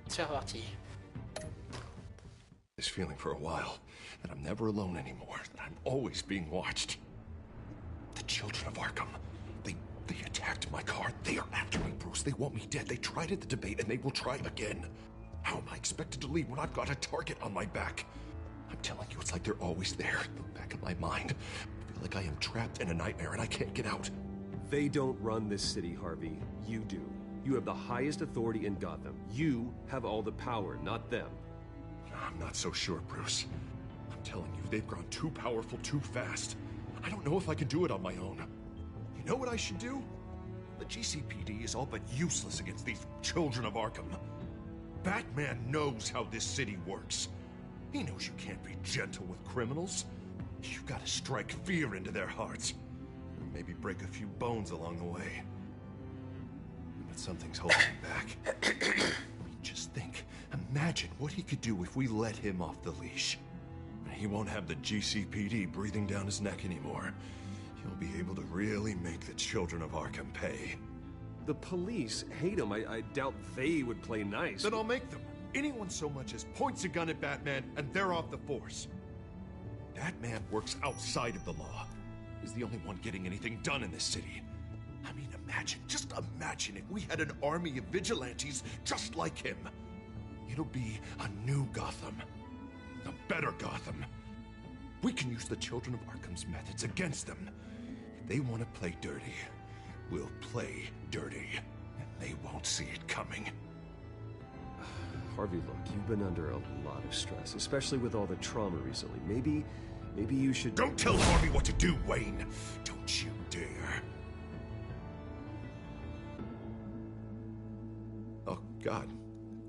C'est reparti. This feeling for a while, that I'm never alone anymore, that I'm always being watched. The children of Arkham, they attacked my car. They are after me, Bruce. They want me dead. They tried at the debate, and they will try again. How am I expected to leave when I've got a target on my back? I'm telling you, it's like they're always there, in the back of my mind. I feel like I am trapped in a nightmare, and I can't get out. They don't run this city, Harvey. You do. You have the highest authority in Gotham. You have all the power, not them. I'm not so sure, Bruce. I'm telling you, they've grown too powerful too fast. I don't know if I can do it on my own. You know what I should do? The GCPD is all but useless against these children of Arkham. Batman knows how this city works. He knows you can't be gentle with criminals. You've got to strike fear into their hearts. And maybe break a few bones along the way. But something's holding him back. I mean, just think. Imagine what he could do if we let him off the leash. He won't have the GCPD breathing down his neck anymore. He'll be able to really make the children of Arkham pay. The police hate him. I doubt they would play nice. Then I'll make them. Anyone so much as points a gun at Batman and they're off the force. Batman works outside of the law. He's the only one getting anything done in this city. I mean, just imagine if we had an army of vigilantes just like him. It'll be a new Gotham. A better Gotham. We can use the children of Arkham's methods against them. If they want to play dirty, we'll play dirty. And they won't see it coming. Harvey, look, you've been under a lot of stress, especially with all the trauma recently. Maybe you should... Don't tell Harvey what to do, Wayne! Don't you dare. Oh, God.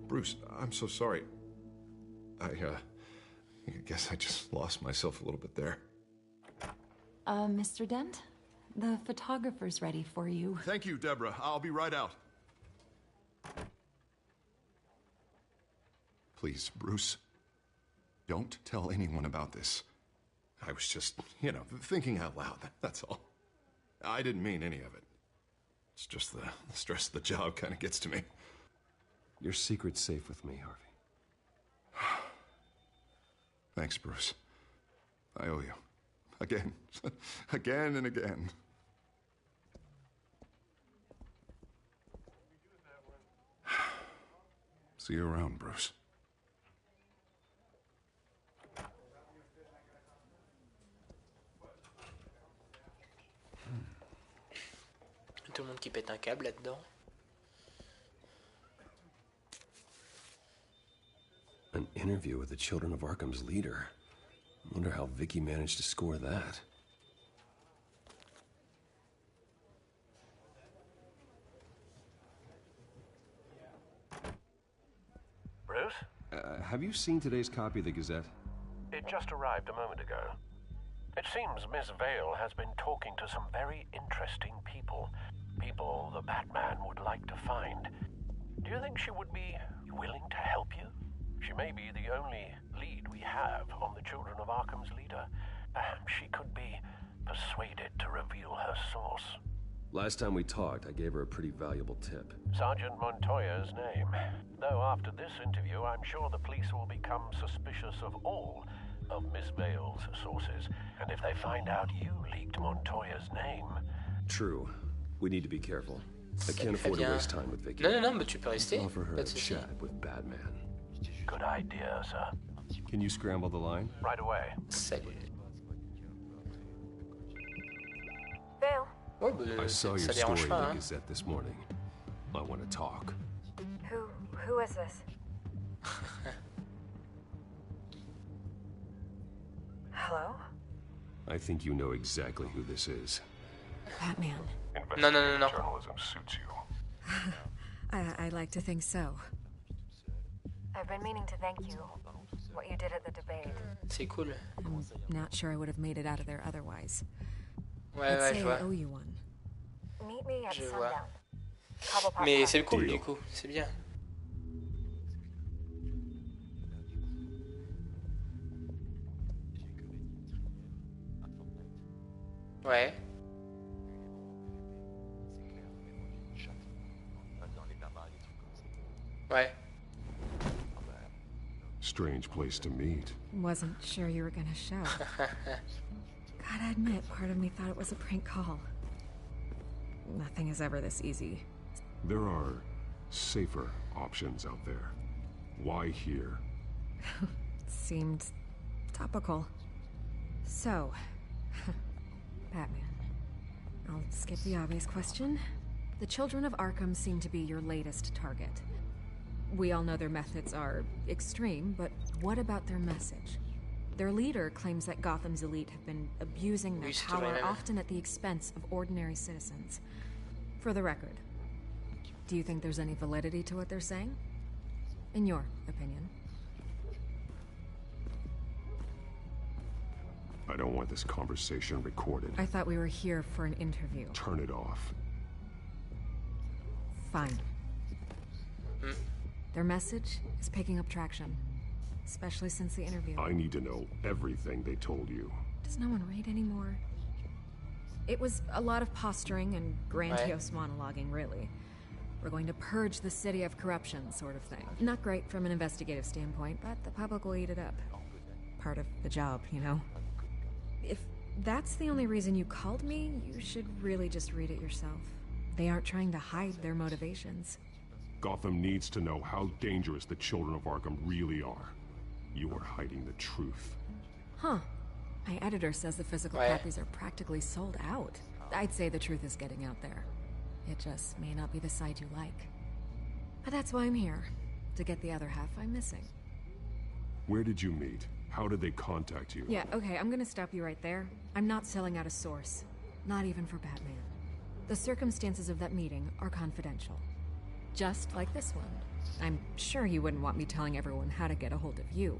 Bruce, I'm so sorry. I guess I just lost myself a little bit there. Mr. Dent? The photographer's ready for you. Thank you, Deborah. I'll be right out. Please, Bruce. Don't tell anyone about this. I was just, thinking out loud, that's all. I didn't mean any of it. It's just the stress of the job kind of gets to me. Your secret's safe with me, Harvey. Thanks, Bruce. I owe you. Again. Again and again. See you around, Bruce. Tout le monde qui pète un câble là-dedans. An interview with the Children of Arkham's leader. Wonder how Vicky managed to score that. Bruce? Have you seen today's copy of the Gazette? It just arrived a moment ago. It seems Miss Vale has been talking to some very interesting people. People the Batman would like to find. Do you think she would be willing to help you? She may be the only lead we have on the Children of Arkham's leader. Perhaps she could be persuaded to reveal her source. Last time we talked, I gave her a pretty valuable tip. Sergeant Montoya's name. Though after this interview, I'm sure the police will become suspicious of all of Miss Vale's sources. And if they find out you leaked Montoya's name... True. We need to be careful. I can't afford to waste time with Vicky. Non, mais tu peux rester. Offer her a chat with Batman. Good idea, sir. Can you scramble the line? Right away. Salut. Vale. Ouais, bah, I saw your ça story dérange in pas, the hein. Gazette this morning. I want to talk. Who is this? Hello? I think you know exactly who this is. Batman. Non. Journalism suits you. I like to think so. I've been meaning to thank you. What you did at the debate. C'est cool. I'm not sure I would have made it out of there otherwise. Ouais, I'd ouais, say je I vois. owe you one. Meet me at Je vois. sundown. Cobblepot Mais Park. c'est cool du coup, c'est bien. Ouais. Ouais. Strange place to meet. Wasn't sure you were gonna show. Gotta admit, part of me thought it was a prank call. Nothing is ever this easy. There are safer options out there. Why here? Seemed topical. So, Batman. I'll skip the obvious question. The Children of Arkham seem to be your latest target. We all know their methods are extreme, but what about their message? Their leader claims that Gotham's elite have been abusing their power, often at the expense of ordinary citizens. For the record, do you think there's any validity to what they're saying? In your opinion? I don't want this conversation recorded. I thought we were here for an interview. Turn it off. Fine. Their message is picking up traction, especially since the interview. I need to know everything they told you. Does no one read anymore? It was a lot of posturing and grandiose monologuing, really. We're going to purge the city of corruption, sort of thing. Not great from an investigative standpoint, but the public will eat it up. Part of the job, you know? If that's the only reason you called me, you should really just read it yourself. They aren't trying to hide their motivations. Gotham needs to know how dangerous the Children of Arkham really are. You are hiding the truth. Huh. My editor says the physical copies are practically sold out. I'd say the truth is getting out there. It just may not be the side you like. But that's why I'm here. To get the other half I'm missing. Where did you meet? How did they contact you? Yeah, okay, I'm gonna stop you right there. I'm not selling out a source. Not even for Batman. The circumstances of that meeting are confidential. Just like this one. I'm sure you wouldn't want me telling everyone how to get a hold of you.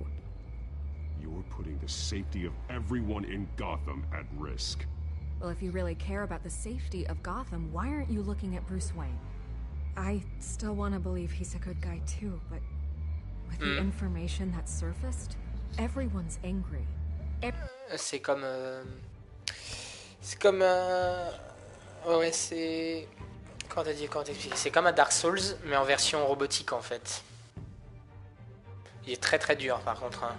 You're putting the safety of everyone in Gotham at risk. Well, if you really care about the safety of Gotham, why aren't you looking at Bruce Wayne? I still want to believe he's a good guy too, but with the information that surfaced, everyone's angry. C'est comme... C'est comme... Ouais, c'est... Comment t'expliquer? C'est comme un Dark Souls, mais en version robotique, en fait. Il est très très dur, par contre. Hein.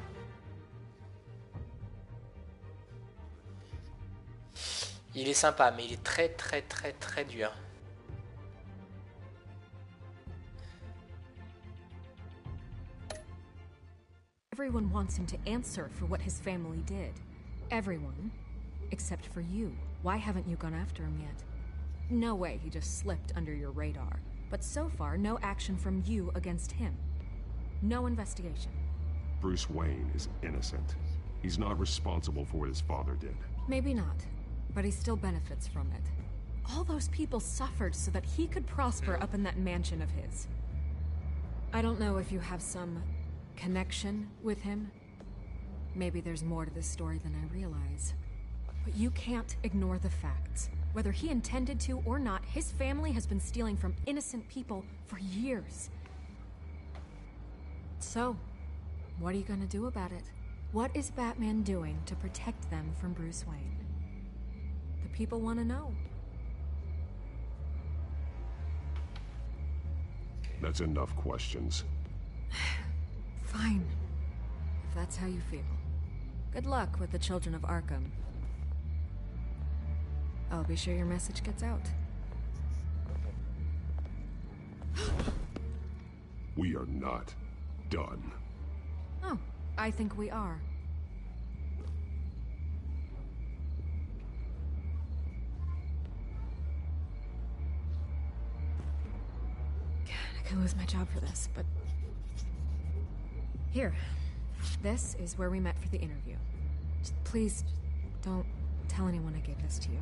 Il est sympa, mais il est très très très très dur. Everyone wants him to answer for what his family did. Everyone, except for you. Why haven't you gone after him yet? No way he just slipped under your radar. But so far, no action from you against him. No investigation. Bruce Wayne is innocent. He's not responsible for what his father did. Maybe not, but he still benefits from it. All those people suffered so that he could prosper up in that mansion of his. I don't know if you have some connection with him. Maybe there's more to this story than I realize. But you can't ignore the facts. Whether he intended to or not, his family has been stealing from innocent people for years. So, what are you gonna do about it? What is Batman doing to protect them from Bruce Wayne? The people want to know. That's enough questions. Fine. If that's how you feel. Good luck with the Children of Arkham. I'll be sure your message gets out. We are not done. Oh, I think we are. God, I could lose my job for this, but... Here. This is where we met for the interview. Just please, don't tell anyone I gave this to you.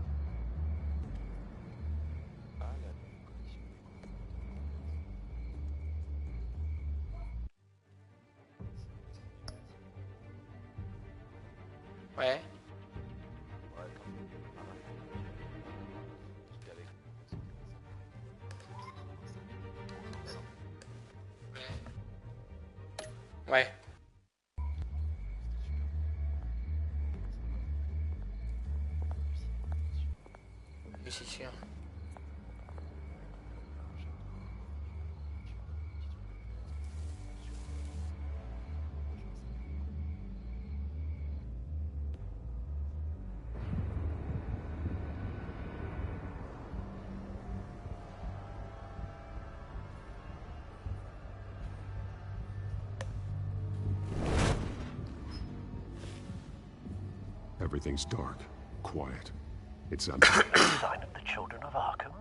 Ouais. Ouais. Oui, c'est sûr. Everything's dark, quiet. It's empty. Sign of the Children of Arkham?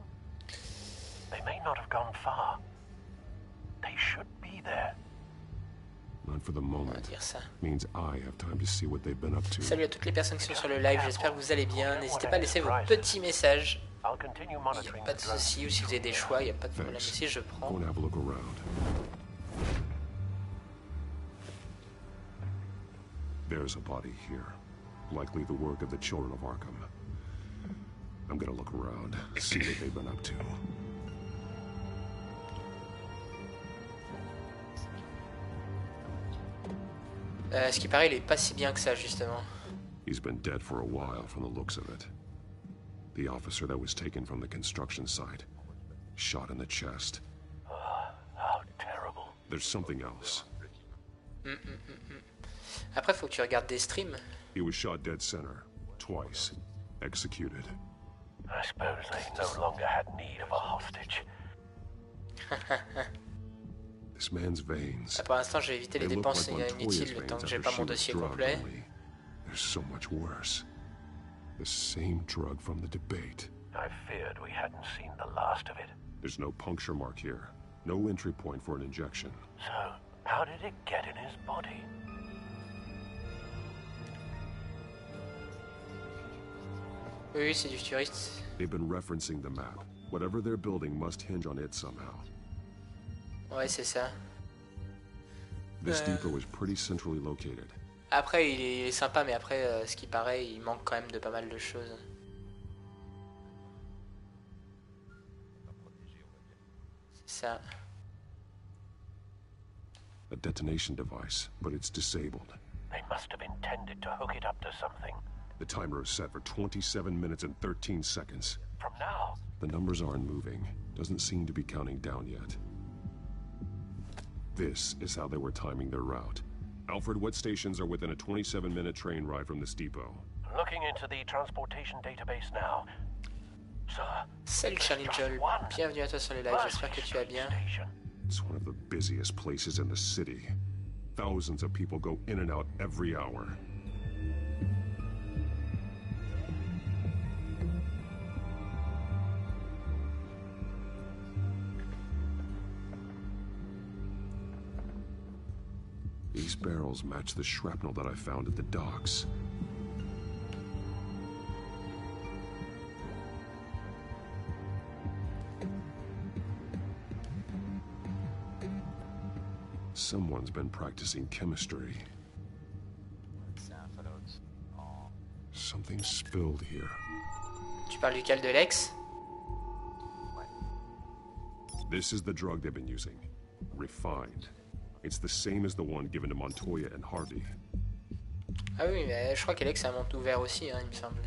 They may not have gone far. They should be there. Not for the moment. Means I have time to see what they've been up to. Salut à toutes les personnes qui sont sur le live, j'espère que vous allez bien. N'hésitez pas à laisser vos petits messages. Il n'y a pas de souci, ou si vous avez des choix, il n'y a pas de problème aussi, je prends. Go and have a look around. There's a body here. Likely the work of the Children of Arkham. I'm gonna look around, see what they've been up to. Ce qui paraît, il est pas si bien que ça, justement. He's been dead for a while from the looks of it. The officer that was taken from the construction site. Shot in the chest. How terrible. There's something else. Après, faut que tu regardes des streams. He was shot dead center. Twice. Executed. I suppose they no longer had need of a hostage. This man's veins. Pour l'instant, je vais éviter les dépenses inutiles le temps que j'ai pas mon dossier complet. There's so much worse. The same drug from the debate. I feared we hadn't seen the last of it. There's no puncture mark here. No entry point for an injection. So, how did it get in his body? Oui, c'est du futuriste. They've been referencing the map. Whatever they're building must hinge on it somehow. Ouais, c'est ça. This depot is pretty centrally located. Après, il est sympa, mais après, ce qui paraît, il manque quand même de pas mal de choses. C'est ça. A detonation device, but it's disabled. They must have intended to hook it up to something. The timer is set for 27 minutes and 13 seconds. From now? The numbers aren't moving. Doesn't seem to be counting down yet. This is how they were timing their route. Alfred, what stations are within a 27-minute train ride from this depot? Looking into the transportation database now. Sir, Salut Charlie Joel, bienvenue à toi sur les lives, j'espère que tu vas bien. It's one of the busiest places in the city. Thousands of people go in and out every hour. These barrels match the shrapnel that I found at the docks. Someone's been practicing chemistry. Something spilled here. Tu parles duquel, de l'ex? This is the drug they've been using. Refined. It's the same as the one given to Montoya and Harvey. Ah oui, mais je crois qu'Alex c'est un monde ouvert aussi, hein, il me semble.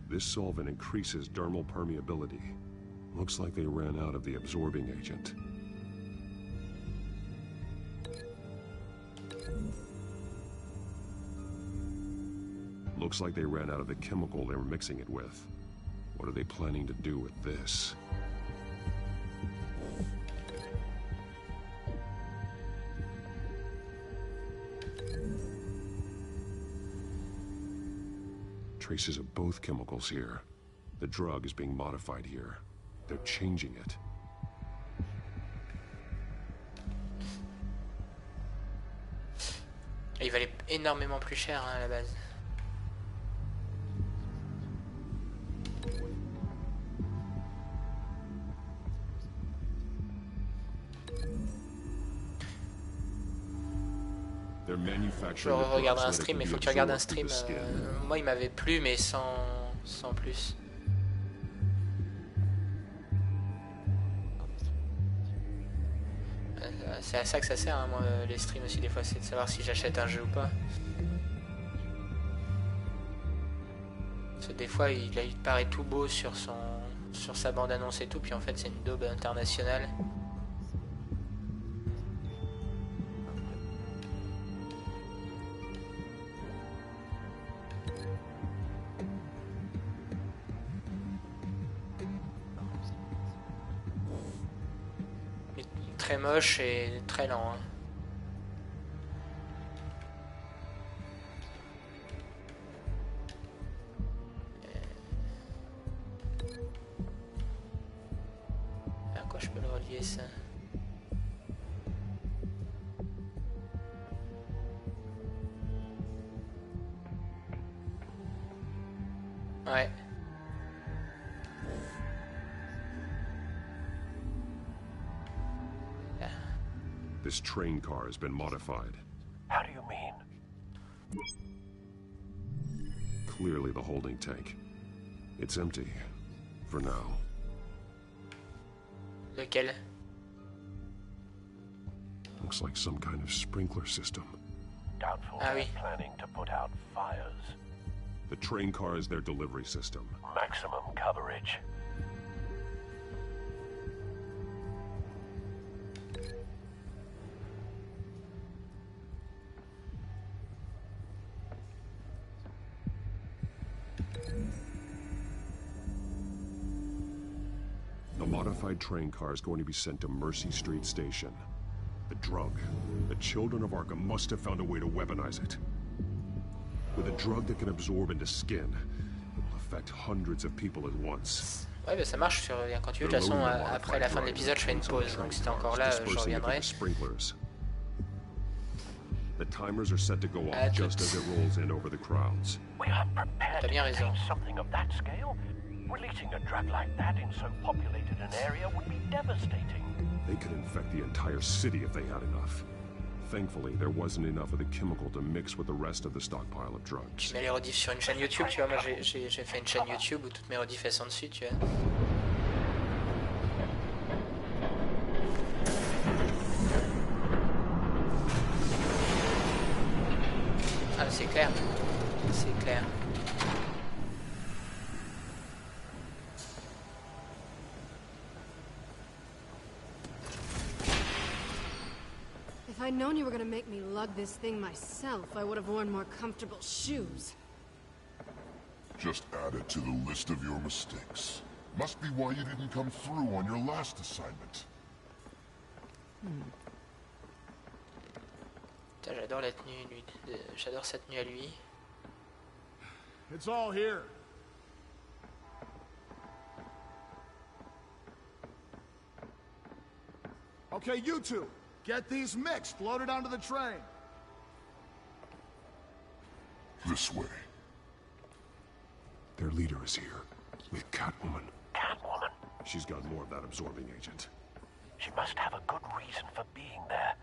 This solvent increases dermal permeability. Looks like they ran out of the absorbing agent. Looks like they ran out of the chemical they were mixing it with. What are they planning to do with this? Traces of both chemicals here. The drug is being modified here. They're changing it. Et il valait énormément plus cher, hein, à la base. Je regarderai un stream, mais il faut que tu regardes un stream. Moi, il m'avait plu, mais sans plus. C'est à ça que ça sert, hein, moi, les streams aussi, des fois, c'est de savoir si j'achète un jeu ou pas. Parce que des fois, il paraît tout beau sur sa bande-annonce et tout, puis en fait, c'est une daube internationale. Très moche et très lent. Hein. À quoi je peux le relier ça? Ouais. This train car has been modified. How do you mean? Clearly the holding tank. It's empty. For now. Lequel? Looks like some kind of sprinkler system. Doubtful they're planning to put out fires. The train car is their delivery system. Maximum coverage. The modified train car is going to be sent to Mercy Street Station. The drug. The children of Arkham must have found a way to weaponize it. With a drug that can absorb into skin, it will affect hundreds of people at once. Ouais, bah ça marche, tu reviens quand tu veux. De toute façon, après la fin de l'épisode, je fais une pause. Donc si t'es encore là, je reviendrai. The timers are set to go off just as it rolls in over the crowds. We are prepared to contain something of that scale. Releasing a drug like that in so populated an area would be devastating. They could infect the entire city if they had enough. Thankfully, there wasn't enough of the chemical to mix with the rest of the stockpile of drugs. Tu mets les rediffs sur une chaîne YouTube, tu vois. Moi, j'ai fait une chaîne YouTube où toutes mes rediffs elles sont dessus, tu vois. Ah, c'est clair. C'est clair. If I'd known you were gonna make me lug this thing myself, I would have worn more comfortable shoes. Just add it to the list of your mistakes. Must be why you didn't come through on your last assignment. Putain, j'adore la tenue, lui. J'adore sa tenue à lui. It's all here. Okay, you two, get these mixed, loaded onto the train. This way. Their leader is here, with Catwoman. Catwoman? She's got more of that absorbing agent. She must have a good reason for being there.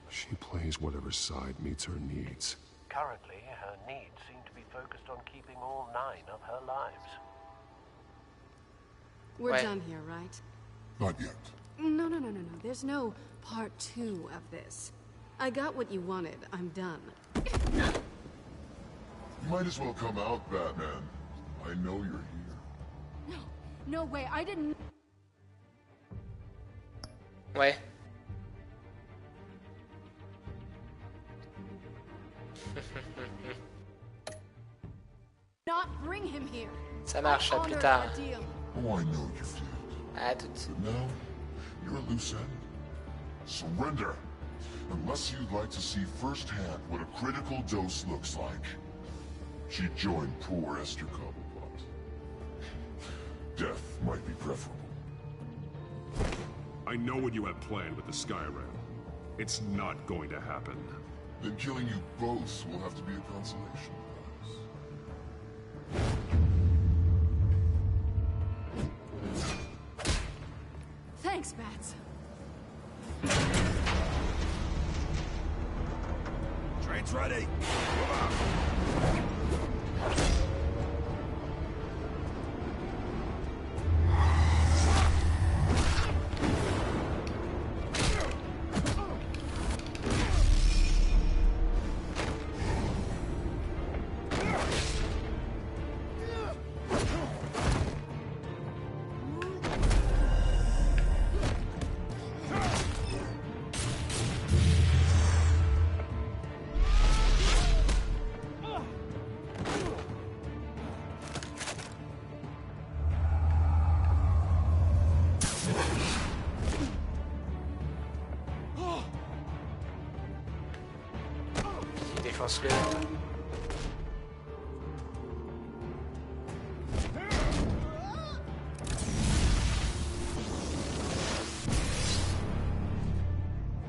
She plays whatever side meets her needs. Currently, her needs seem to be focused on keeping all 9 of her lives. We're done here, right? Not yet. No. There's no part 2 of this. I got what you wanted. I'm done. You might as well come out, Batman. I know you're here. No way, I didn't... Ouais. Not bring him here. Ça marche, à plus tard. Oh, I know you did. À tout de suite. But now, you're a loose end. Surrender. Unless you'd like to see firsthand what a critical dose looks like. She joined poor Esther Cobblepot. Death might be preferable. I know what you have planned with the Skyrim. It's not going to happen. Then killing you both will have to be a consolation prize. Thanks, Bats. Train's ready. Défonce-le.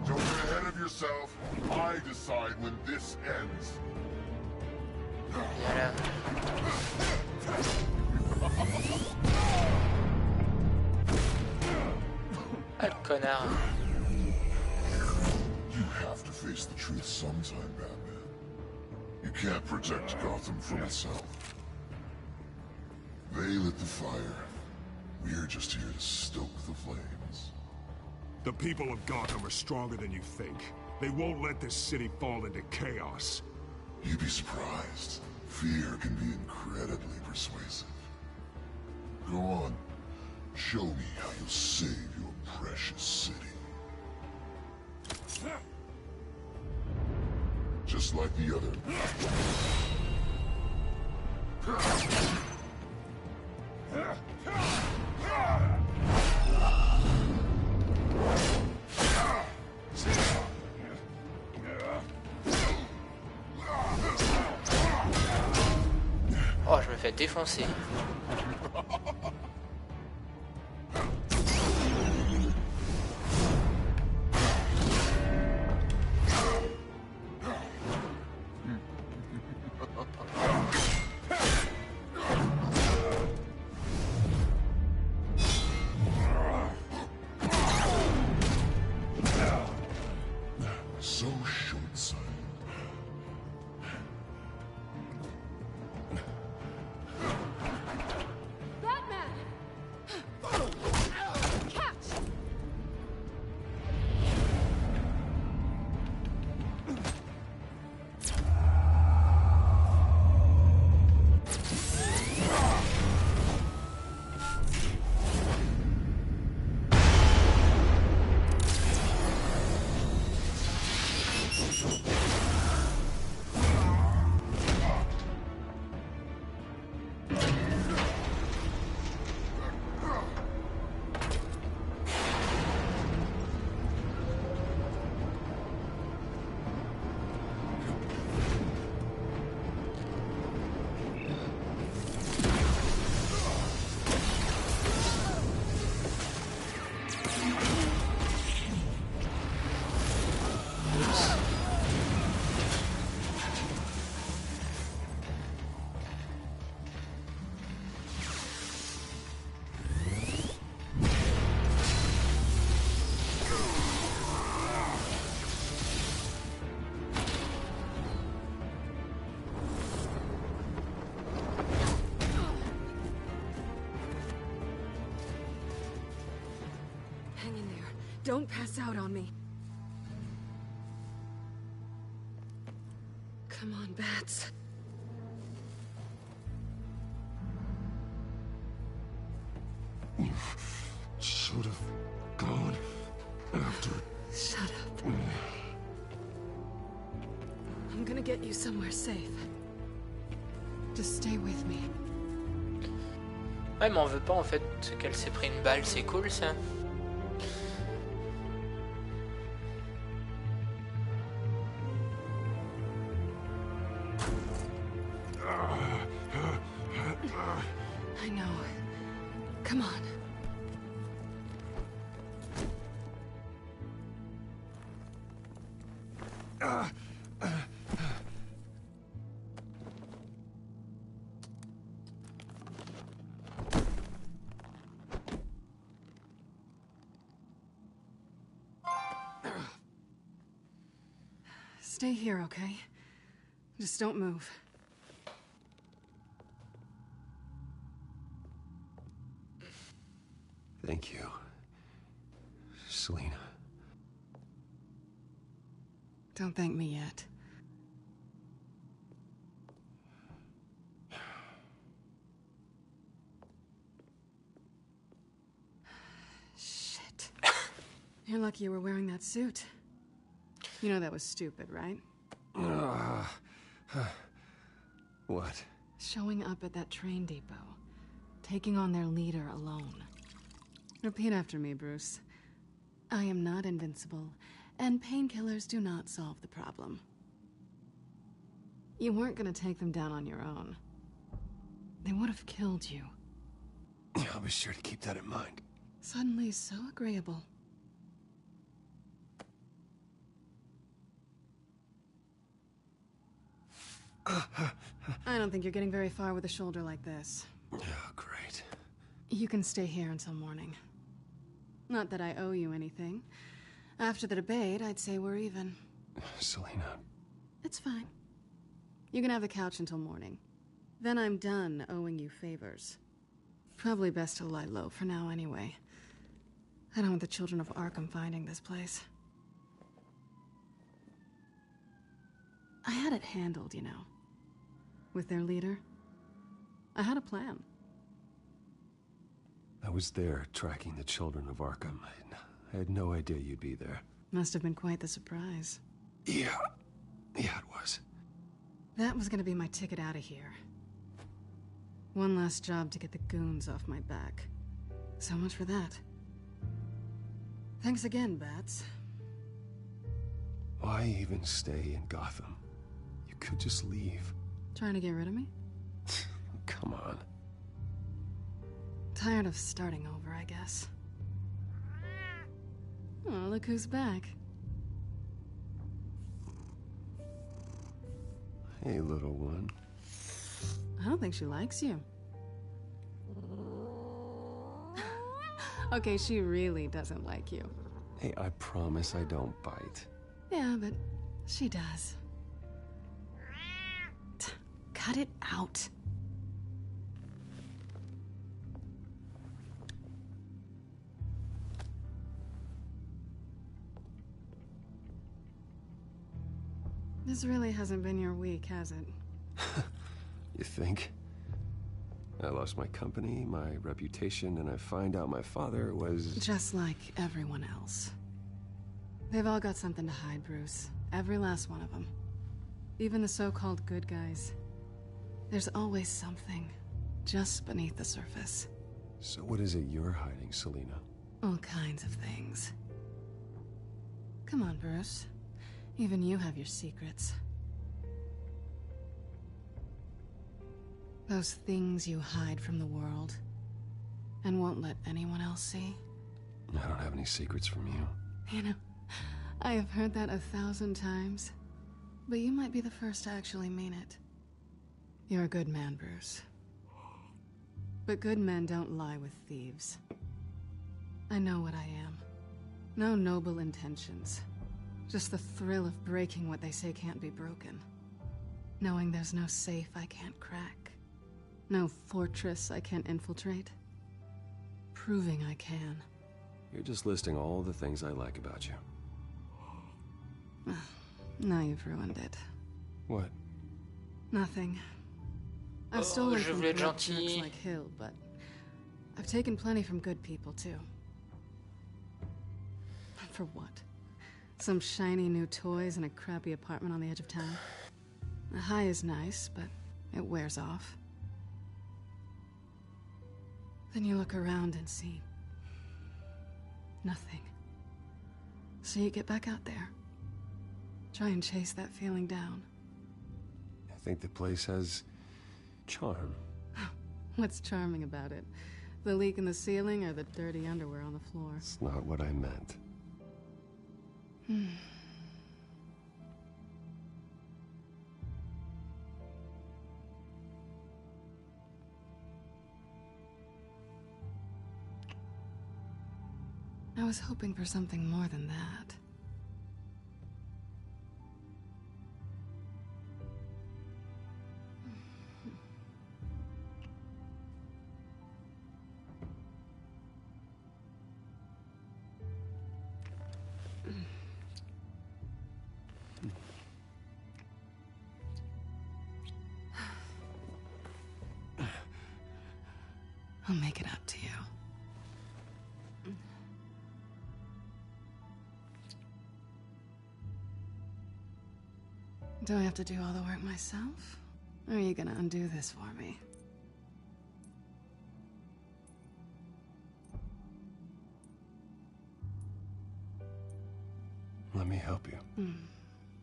Don't get ahead of yourself. I decide when this ends. Viens là. Ah, le connard. You have to face the truth sometime, Batman. You can't protect Gotham from itself. They lit the fire. We're just here to stoke the flames. The people of Gotham are stronger than you think. They won't let this city fall into chaos. You'd be surprised. Fear can be incredibly persuasive. Go on. Show me how you'll save your precious city. Just like the other. Oh, je me fais défoncer. So short-sighted. Batman! Catch! Hang in there. Don't pass out on me. Come on, Bats. You should have gone after... Shut up. I'm gonna get you somewhere safe. Just stay with me. Ouais, mais on veut pas en fait qu'elle s'est pris une balle, c'est cool ça. I know. Come on. Stay here, okay? Just don't move. Thank you, Selina. Don't thank me yet. Shit. You're lucky you were wearing that suit. You know that was stupid, right? What? Showing up at that train depot. Taking on their leader alone. Repeat after me, Bruce. I am not invincible, and painkillers do not solve the problem. You weren't gonna take them down on your own. They would have killed you. I'll be sure to keep that in mind. Suddenly so agreeable. I don't think you're getting very far with a shoulder like this. Oh, great. You can stay here until morning. Not that I owe you anything. After the debate, I'd say we're even. Selina. It's fine. You can have the couch until morning. Then I'm done owing you favors. Probably best to lie low for now anyway. I don't want the children of Arkham finding this place. I had it handled, you know. With their leader. I had a plan. I was there tracking the children of Arkham. I had no idea you'd be there. Must have been quite the surprise. Yeah, it was. That was gonna be my ticket out of here. One last job to get the goons off my back. So much for that. Thanks again, Bats. Why even stay in Gotham? You could just leave. Trying to get rid of me? Come on. Tired of starting over, I guess. Oh, look who's back. Hey, little one. I don't think she likes you. Okay, she really doesn't like you. Hey, I promise I don't bite. Yeah, but she does. Cut it out. This really hasn't been your week, has it? You think? I lost my company, my reputation, and I find out my father was... Just like everyone else. They've all got something to hide, Bruce. Every last one of them. Even the so-called good guys. There's always something just beneath the surface. So what is it you're hiding, Selina? All kinds of things. Come on, Bruce. Even you have your secrets. Those things you hide from the world and won't let anyone else see. I don't have any secrets from you. You know, I have heard that 1,000 times, but you might be the first to actually mean it. You're a good man, Bruce. But good men don't lie with thieves. I know what I am. No noble intentions. Just the thrill of breaking what they say can't be broken. Knowing there's no safe I can't crack. No fortress I can't infiltrate. Proving I can. You're just listing all the things I like about you. Now you've ruined it. What? Nothing. I've stolen je from voulais être corrupt jerks gentil. like Hill, but I've taken plenty from good people too. For what? Some shiny new toys and a crappy apartment on the edge of town? A high is nice, but it wears off. Then you look around and see nothing. So you get back out there. Try and chase that feeling down. I think the place has charm. What's charming about it? The leak in the ceiling or the dirty underwear on the floor? It's not what I meant. I was hoping for something more than that. I'll make it up to you. Do I have to do all the work myself? Or are you gonna undo this for me? Let me help you.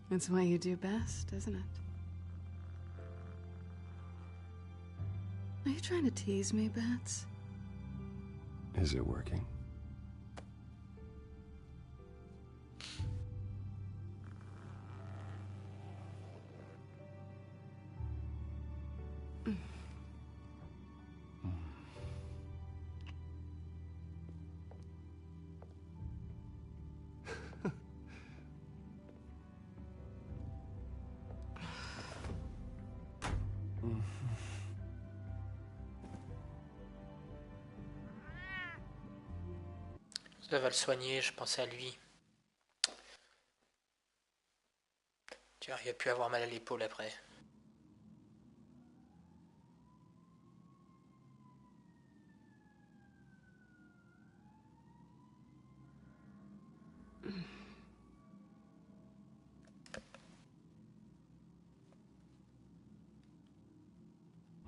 It's what you do best, isn't it? Are you trying to tease me, Bats? Is it working? Ça va le soigner, je pensais à lui. Tu vois, il a pu avoir mal à l'épaule après.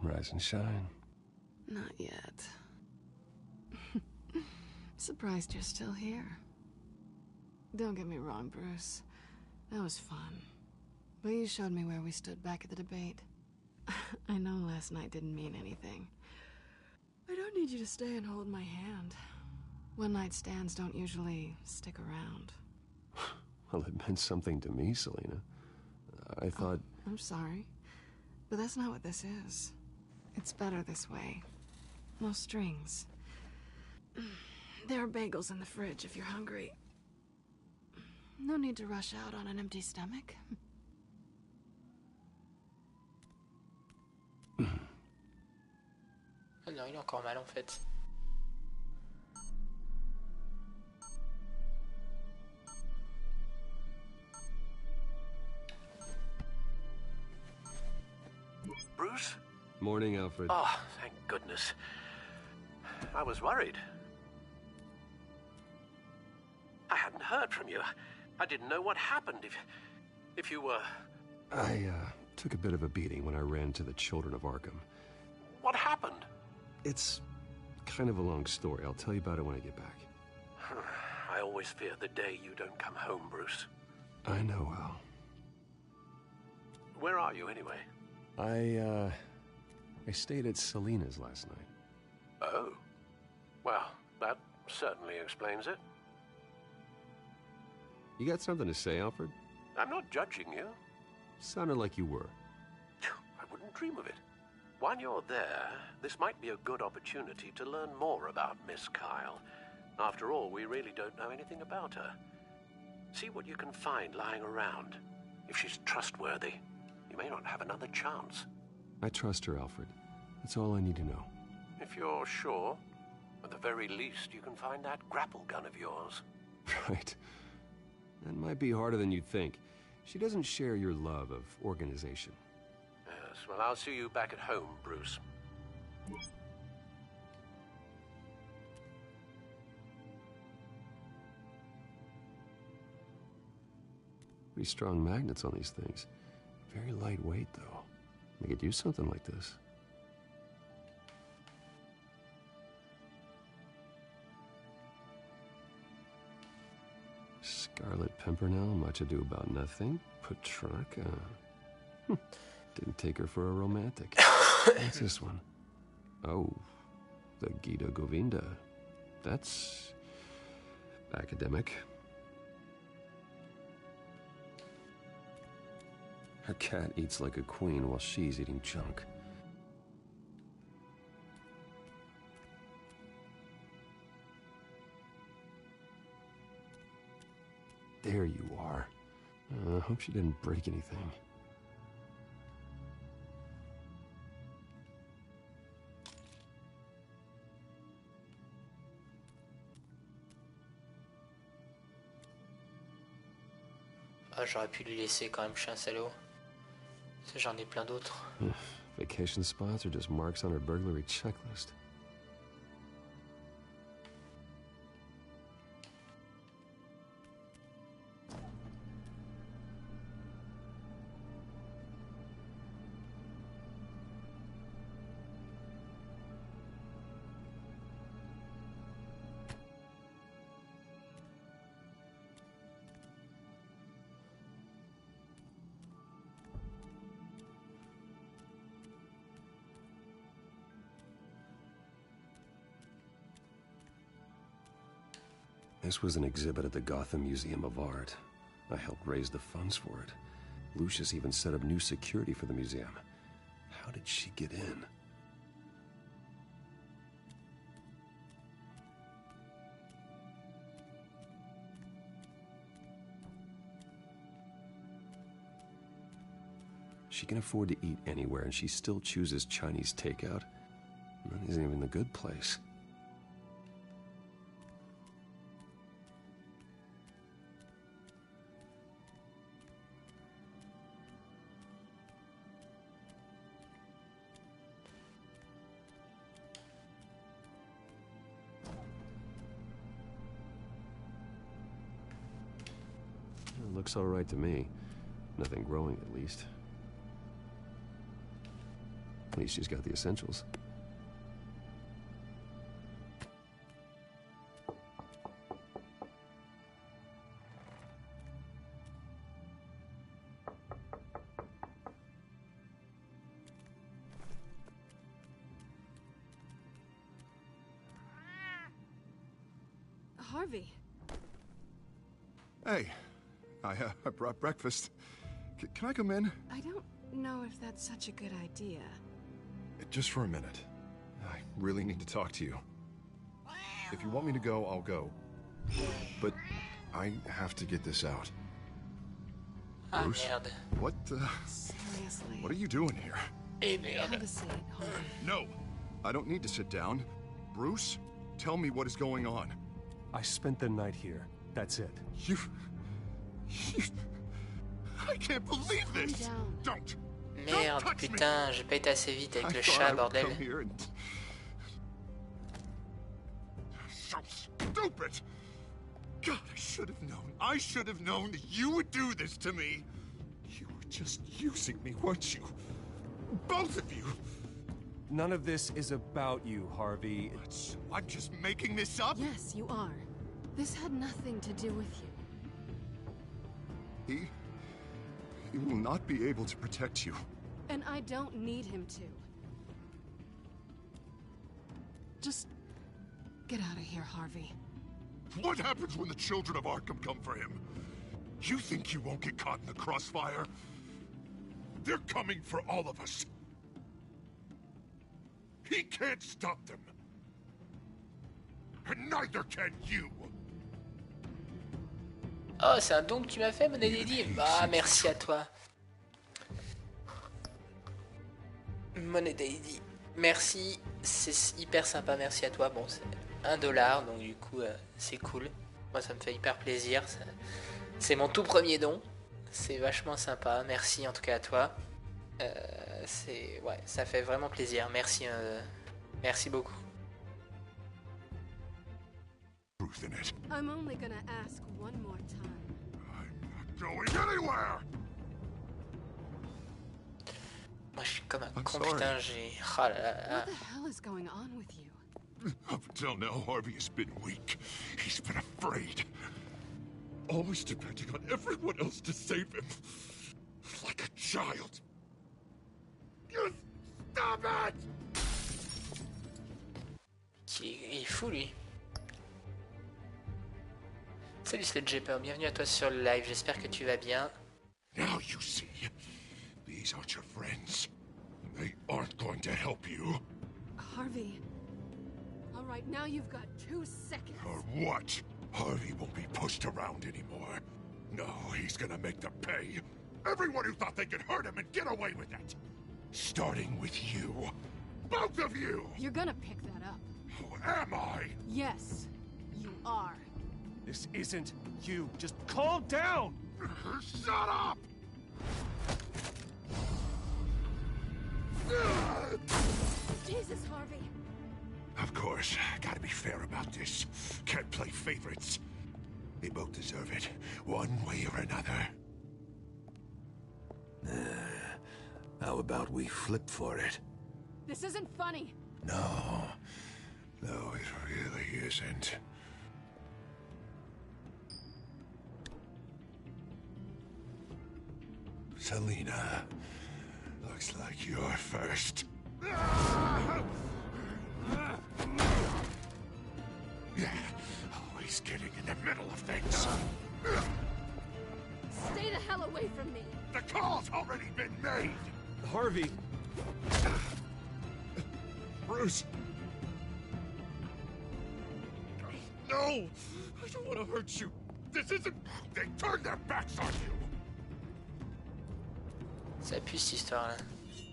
Rise and shine. Not yet. Surprised you're still here. Don't get me wrong, Bruce. That was fun. But you showed me where we stood back at the debate. I know last night didn't mean anything. I don't need you to stay and hold my hand. One-night stands don't usually stick around. Well, it meant something to me, Selina. I thought... I'm sorry. But that's not what this is. It's better this way. No strings. There are bagels in the fridge if you're hungry. No need to rush out on an empty stomach. Ah non, il est encore mal en fait. Bruce? Morning, Alfred. Oh, thank goodness. I was worried. I hadn't heard from you. I didn't know what happened if you were... I, took a bit of a beating when I ran to the Children of Arkham. What happened? It's kind of a long story. I'll tell you about it when I get back. I always fear the day you don't come home, Bruce. I know, Al. Where are you, anyway? I stayed at Selena's last night. Oh. Well, that certainly explains it. You got something to say, Alfred? I'm not judging you. Sounded like you were. I wouldn't dream of it. While you're there, this might be a good opportunity to learn more about Miss Kyle. After all, we really don't know anything about her. See what you can find lying around. If she's trustworthy, you may not have another chance. I trust her, Alfred. That's all I need to know. If you're sure, at the very least, you can find that grapple gun of yours. Right. That might be harder than you'd think. She doesn't share your love of organization. Yes, well, I'll see you back at home, Bruce. Pretty strong magnets on these things. Very lightweight, though. They could use something like this. Scarlet Pimpernel, much ado about nothing. Petrarca. Didn't take her for a romantic. What's this one? Oh, the Gita Govinda. That's academic. Her cat eats like a queen while she's eating junk. There you are. I hope she didn't break anything. Ah, j'aurais pu lui laisser quand même, je suis un salaud. J'en ai plein d'autres. Vacation spots are just marks on her burglary checklist. This was an exhibit at the Gotham Museum of Art. I helped raise the funds for it. Lucius even set up new security for the museum. How did she get in? She can afford to eat anywhere, and she still chooses Chinese takeout. That isn't even the good place. Looks all right to me. Nothing growing, at least. At least she's got the essentials. Harvey. Hey. I brought breakfast. Can I come in? I don't know if that's such a good idea. Just for a minute. I really need to talk to you. If you want me to go, I'll go. But I have to get this out. Bruce? Merde. What Seriously. What are you doing here? Have a seat, Harvey. No! I don't need to sit down. Bruce, tell me what is going on. I spent the night here. That's it. I can't believe this! Don't! Merde, putain, j'ai pas été assez vite avec le chat, bordel. So stupid! God, I should have known. I should have known that you would do this to me. You were just using me, weren't you? Both of you. None of this is about you, Harvey. I'm just making this up? Yes, you are. This had nothing to do with you. He will not be able to protect you. And I don't need him to. Just get out of here, Harvey. What happens when the children of Arkham come for him? You think you won't get caught in the crossfire? They're coming for all of us. He can't stop them. And neither can you. Oh, c'est un don que tu m'as fait, mon Lady. Ah, merci à toi. Money Lady. Merci, c'est hyper sympa, merci à toi. Bon, c'est $1, donc du coup, c'est cool. Moi, ça me fait hyper plaisir. C'est mon tout premier don. C'est vachement sympa. Merci en tout cas à toi. Ouais, ça fait vraiment plaisir. Merci, merci beaucoup. I'm only gonna ask one more time. Going anywhere. Moi, je suis comme un con, putain, j'ai... Oh là là. What the hell is going on with you? Up until now, Harvey has been weak. He's been afraid. Always depending on everyone else to save him. Like a child. You stop it! Il est fou, lui. Salut Sledgeper, bienvenue à toi sur le live, j'espère que tu vas bien. Now you see, these aren't your friends. They aren't going to help you. Harvey. All right, now you've got 2 seconds. Or what? Harvey won't be pushed around anymore. No, he's gonna make them pay. Everyone who thought they could hurt him and get away with it. Starting with you. Both of you! You're gonna pick that up. Who am I? Yes, you are. This isn't you. Just calm down! Shut up! Jesus, Harvey. Of course, gotta be fair about this. Can't play favorites. They both deserve it, one way or another. How about we flip for it? This isn't funny. No, it really isn't. Selina, looks like you're first. Always getting in the middle of things. Stay the hell away from me. The call's already been made. Harvey. Bruce. No, I don't want to hurt you. This isn't... They turned their backs on you. Ça pue cette histoire-là.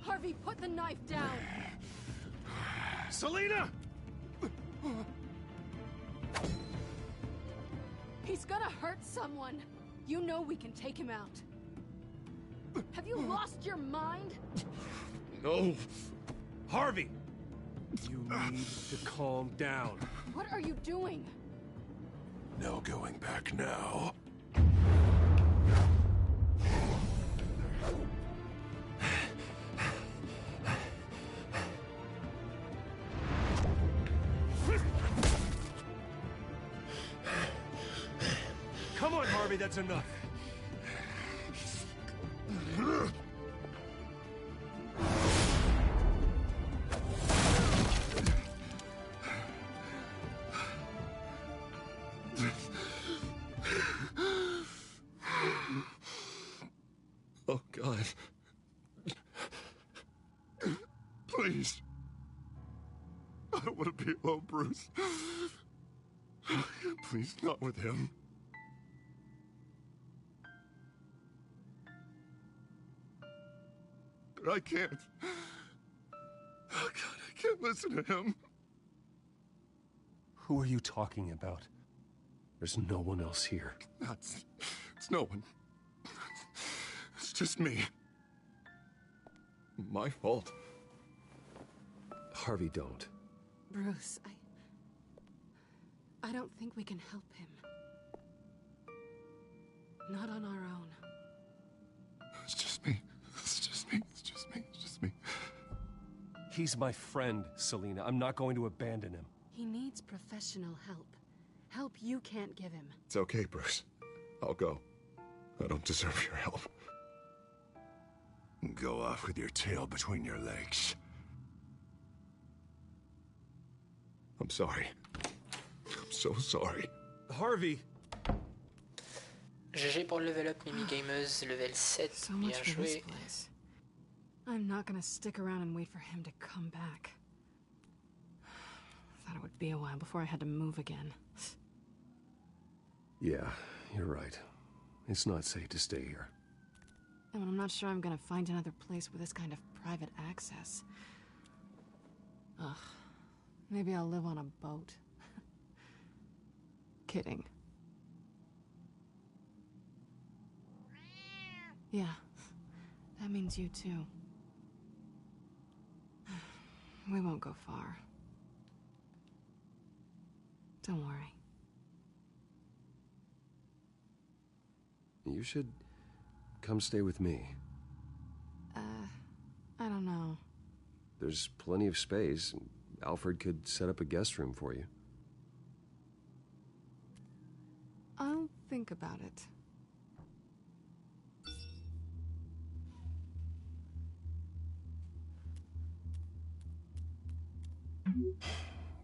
Harvey, put the knife down. Selina! He's gonna hurt someone. You know we can take him out. Have you lost your mind? No. Harvey! You need to calm down. What are you doing? No going back now. Come on, Harvey, that's enough. Oh, God. Please. I don't want to be alone, Bruce. Please, not with him. But I can't. Oh, God, I can't listen to him. Who are you talking about? There's no one else here. It's no one. It's just me. My fault. Harvey, don't. Bruce, I don't think we can help him. Not on our own. It's just me. It's just me. It's just me. It's just me. He's my friend, Selina. I'm not going to abandon him. He needs professional help. Help you can't give him. It's okay, Bruce. I'll go. I don't deserve your help. Go off with your tail between your legs. I'm sorry. I'm so sorry. Harvey! GG pour le level up, Mimi Gameuse, level 7, So bien much for this joué. place. I'm not gonna stick around and wait for him to come back. Thought it would be a while before I had to move again. Yeah, you're right. It's not safe to stay here. And I'm not sure I'm gonna find another place with this kind of private access. Ugh. Maybe I'll live on a boat. Kidding. Yeah, that means you too. We won't go far. Don't worry. You should come stay with me. I don't know. There's plenty of space. Alfred could set up a guest room for you. I'll think about it.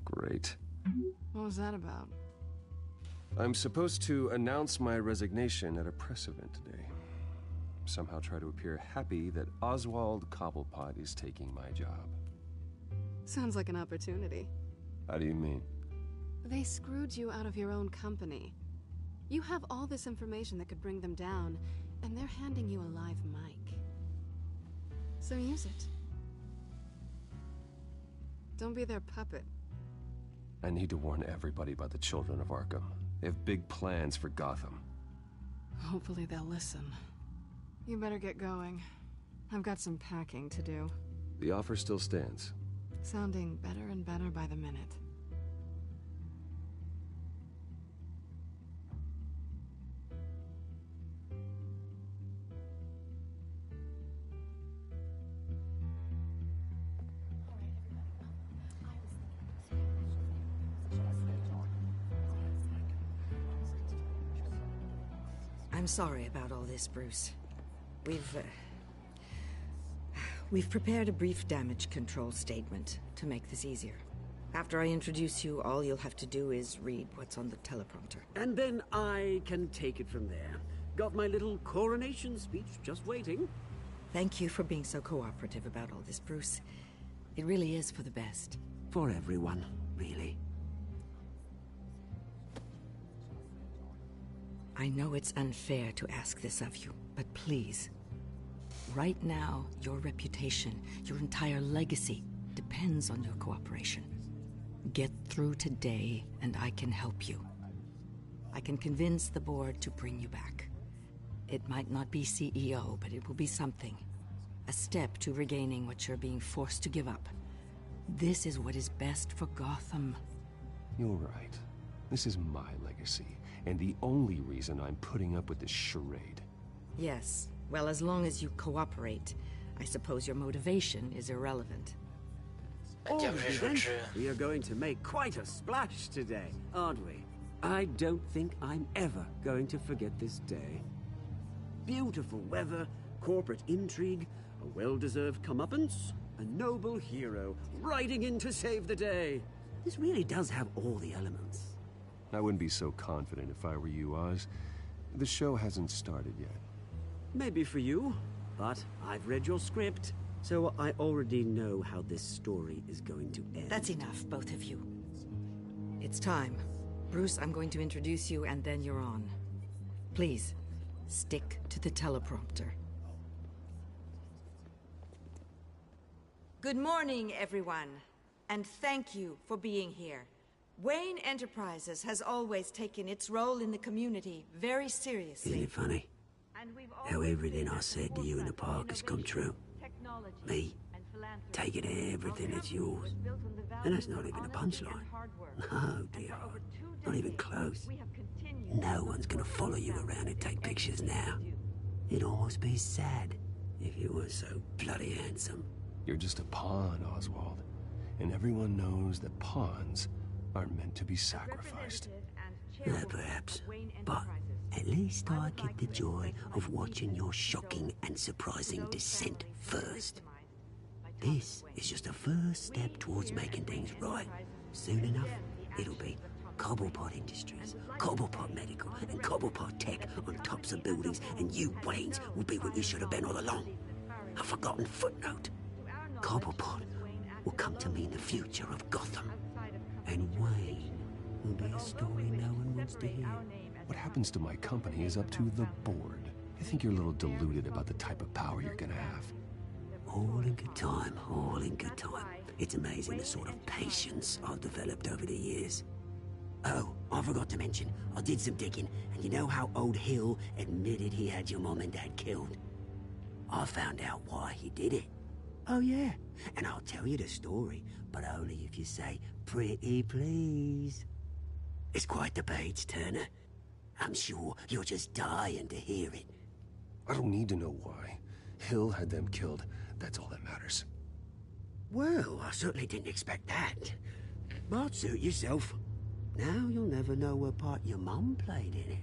Great. What was that about? I'm supposed to announce my resignation at a press event today. Somehow try to appear happy that Oswald Cobblepot is taking my job. Sounds like an opportunity. How do you mean? They screwed you out of your own company. You have all this information that could bring them down, and they're handing you a live mic. So use it. Don't be their puppet. I need to warn everybody about the children of Arkham. They have big plans for Gotham. Hopefully they'll listen. You better get going. I've got some packing to do. The offer still stands. Sounding better and better by the minute. I'm sorry about all this, Bruce. We've prepared a brief damage control statement to make this easier. After I introduce you, all you'll have to do is read what's on the teleprompter. And then I can take it from there. Got my little coronation speech just waiting. Thank you for being so cooperative about all this, Bruce. It really is for the best. For everyone, really. I know it's unfair to ask this of you, but please. Right now, your reputation, your entire legacy, depends on your cooperation. Get through today, and I can help you. I can convince the board to bring you back. It might not be CEO, but it will be something. A step to regaining what you're being forced to give up. This is what is best for Gotham. You're right. This is my legacy, and the only reason I'm putting up with this charade. Yes. Well, as long as you cooperate, I suppose your motivation is irrelevant. We are going to make quite a splash today, aren't we? I don't think I'm ever going to forget this day. Beautiful weather, corporate intrigue, a well-deserved comeuppance, a noble hero riding in to save the day. This really does have all the elements. I wouldn't be so confident if I were you, Oz. The show hasn't started yet. Maybe for you, but I've read your script, so I already know how this story is going to end. That's enough, both of you. It's time. Bruce, I'm going to introduce you, and then you're on. Please, stick to the teleprompter. Good morning, everyone, and thank you for being here. Wayne Enterprises has always taken its role in the community very seriously. Isn't it funny? How everything I said to you in the park has come true. Me, taking everything that's yours. And that's not even a punchline. No, dear. Not even close. No one's gonna follow you around and take pictures now. It'd almost be sad if you weren't so bloody handsome. You're just a pawn, Oswald. And everyone knows that pawns aren't meant to be sacrificed. Perhaps. But at least I get the joy of watching your shocking and surprising descent first. This is just a first step towards making things right. Soon enough, it'll be Cobblepot Industries, Cobblepot Medical, and Cobblepot Tech on tops of buildings, and you, Waynes, will be what you should have been all along. A forgotten footnote. Cobblepot will come to mean the future of Gotham. And Wayne will be a story no one wants to hear. What happens to my company is up to the board. I think you're a little deluded about the type of power you're gonna have. All in good time, all in good time. It's amazing the sort of patience I've developed over the years. Oh, I forgot to mention, I did some digging, and you know how old Hill admitted he had your mom and dad killed? I found out why he did it. Oh yeah, and I'll tell you the story, but only if you say, pretty please. It's quite the page, Turner. I'm sure you're just dying to hear it. I don't need to know why. Hill had them killed. That's all that matters. Well, I certainly didn't expect that. But suit yourself. Now you'll never know what part your mum played in it.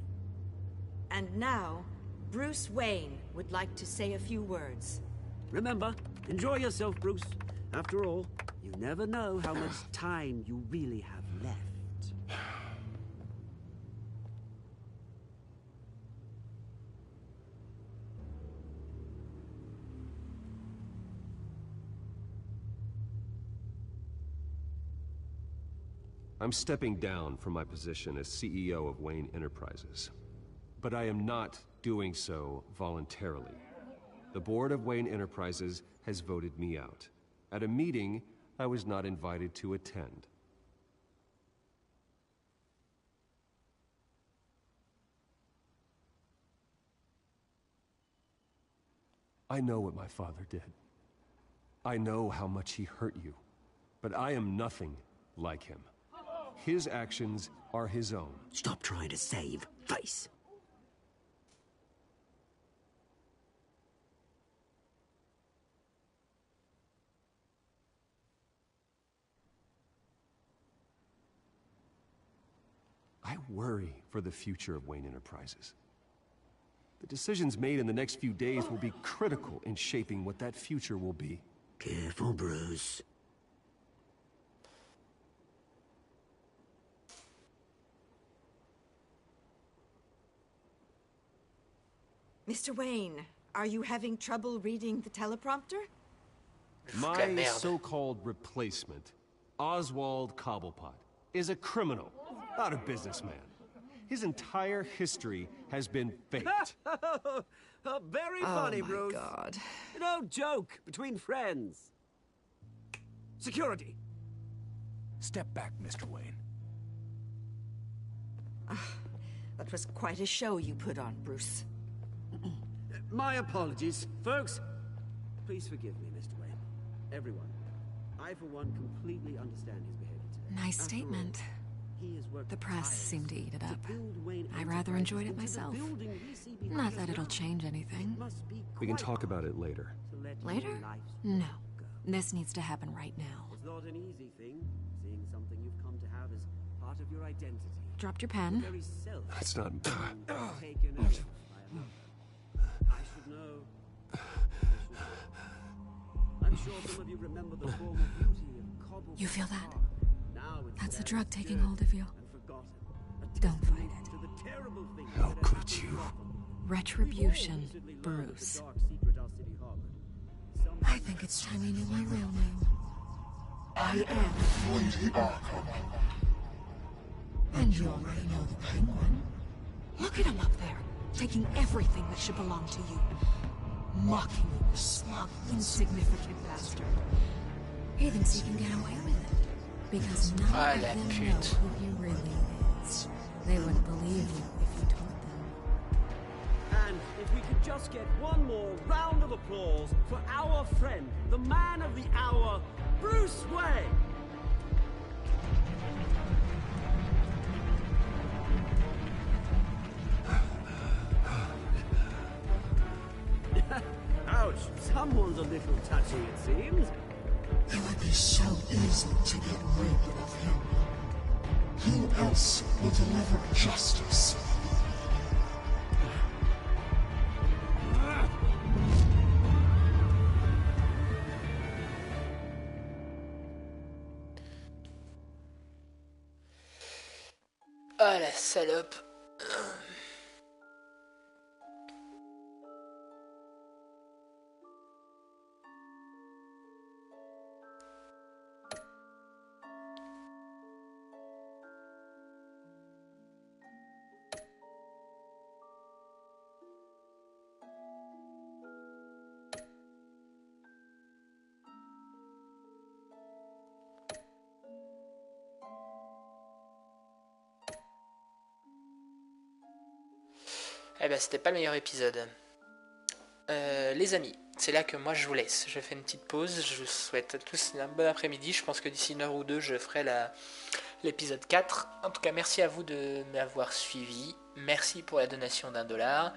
And now, Bruce Wayne would like to say a few words. Remember, enjoy yourself, Bruce. After all, you never know how much time you really have left. I'm stepping down from my position as CEO of Wayne Enterprises. But I am not doing so voluntarily. The board of Wayne Enterprises has voted me out, at a meeting I was not invited to attend. I know what my father did. I know how much he hurt you, but I am nothing like him. His actions are his own. Stop trying to save face. I worry for the future of Wayne Enterprises. The decisions made in the next few days will be critical in shaping what that future will be. Careful, Bruce. Mr. Wayne, are you having trouble reading the teleprompter? My so-called replacement, Oswald Cobblepot, is a criminal, not a businessman. His entire history has been faked. Very funny, Bruce. Oh my God. No joke between friends. Security. Step back, Mr. Wayne. That was quite a show you put on, Bruce. My apologies. Folks, please forgive me, Mr. Wayne. Everyone. I, for one, completely understand his behavior today. Nice statement. The press seemed to eat it up. I rather enjoyed it myself. Not that it'll change anything. We can talk about it later. Later? No. This needs to happen right now. It's not an easy thing, seeing something you've come to have as part of your identity. Dropped your pen? That's not... Taken over by another. I should know. I'm sure some of you remember the form of beauty of cobble. You feel that? Now it's That's the drug taking hold of you. Don't fight it. How could you? Retribution, Bruce. I think it's time you knew my real name. I am Lady Arkham. And you already know the Penguin. Look at him up there, taking everything that should belong to you. Mocking you, smug, insignificant bastard. He thinks he can get away with it. Because none of them know who he really is. They wouldn't believe you if you told them. And if if we could just get one more round of applause for our friend, the man of the hour, Bruce Wayne. Ouch, someone's a little touchy, it seems. It would be so easy to get rid of him. Who else will deliver justice? Ah la salope. Eh ben, c'était pas le meilleur épisode. Les amis, c'est là que moi je vous laisse. Je fais une petite pause. Je vous souhaite à tous un bon après-midi. Je pense que d'ici une heure ou deux, je ferai l'épisode 4. En tout cas, merci à vous de m'avoir suivi. Merci pour la donation d'$1.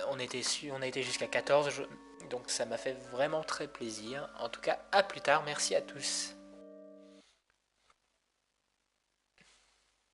On a été jusqu'à 14, donc ça m'a fait vraiment très plaisir. En tout cas, à plus tard. Merci à tous.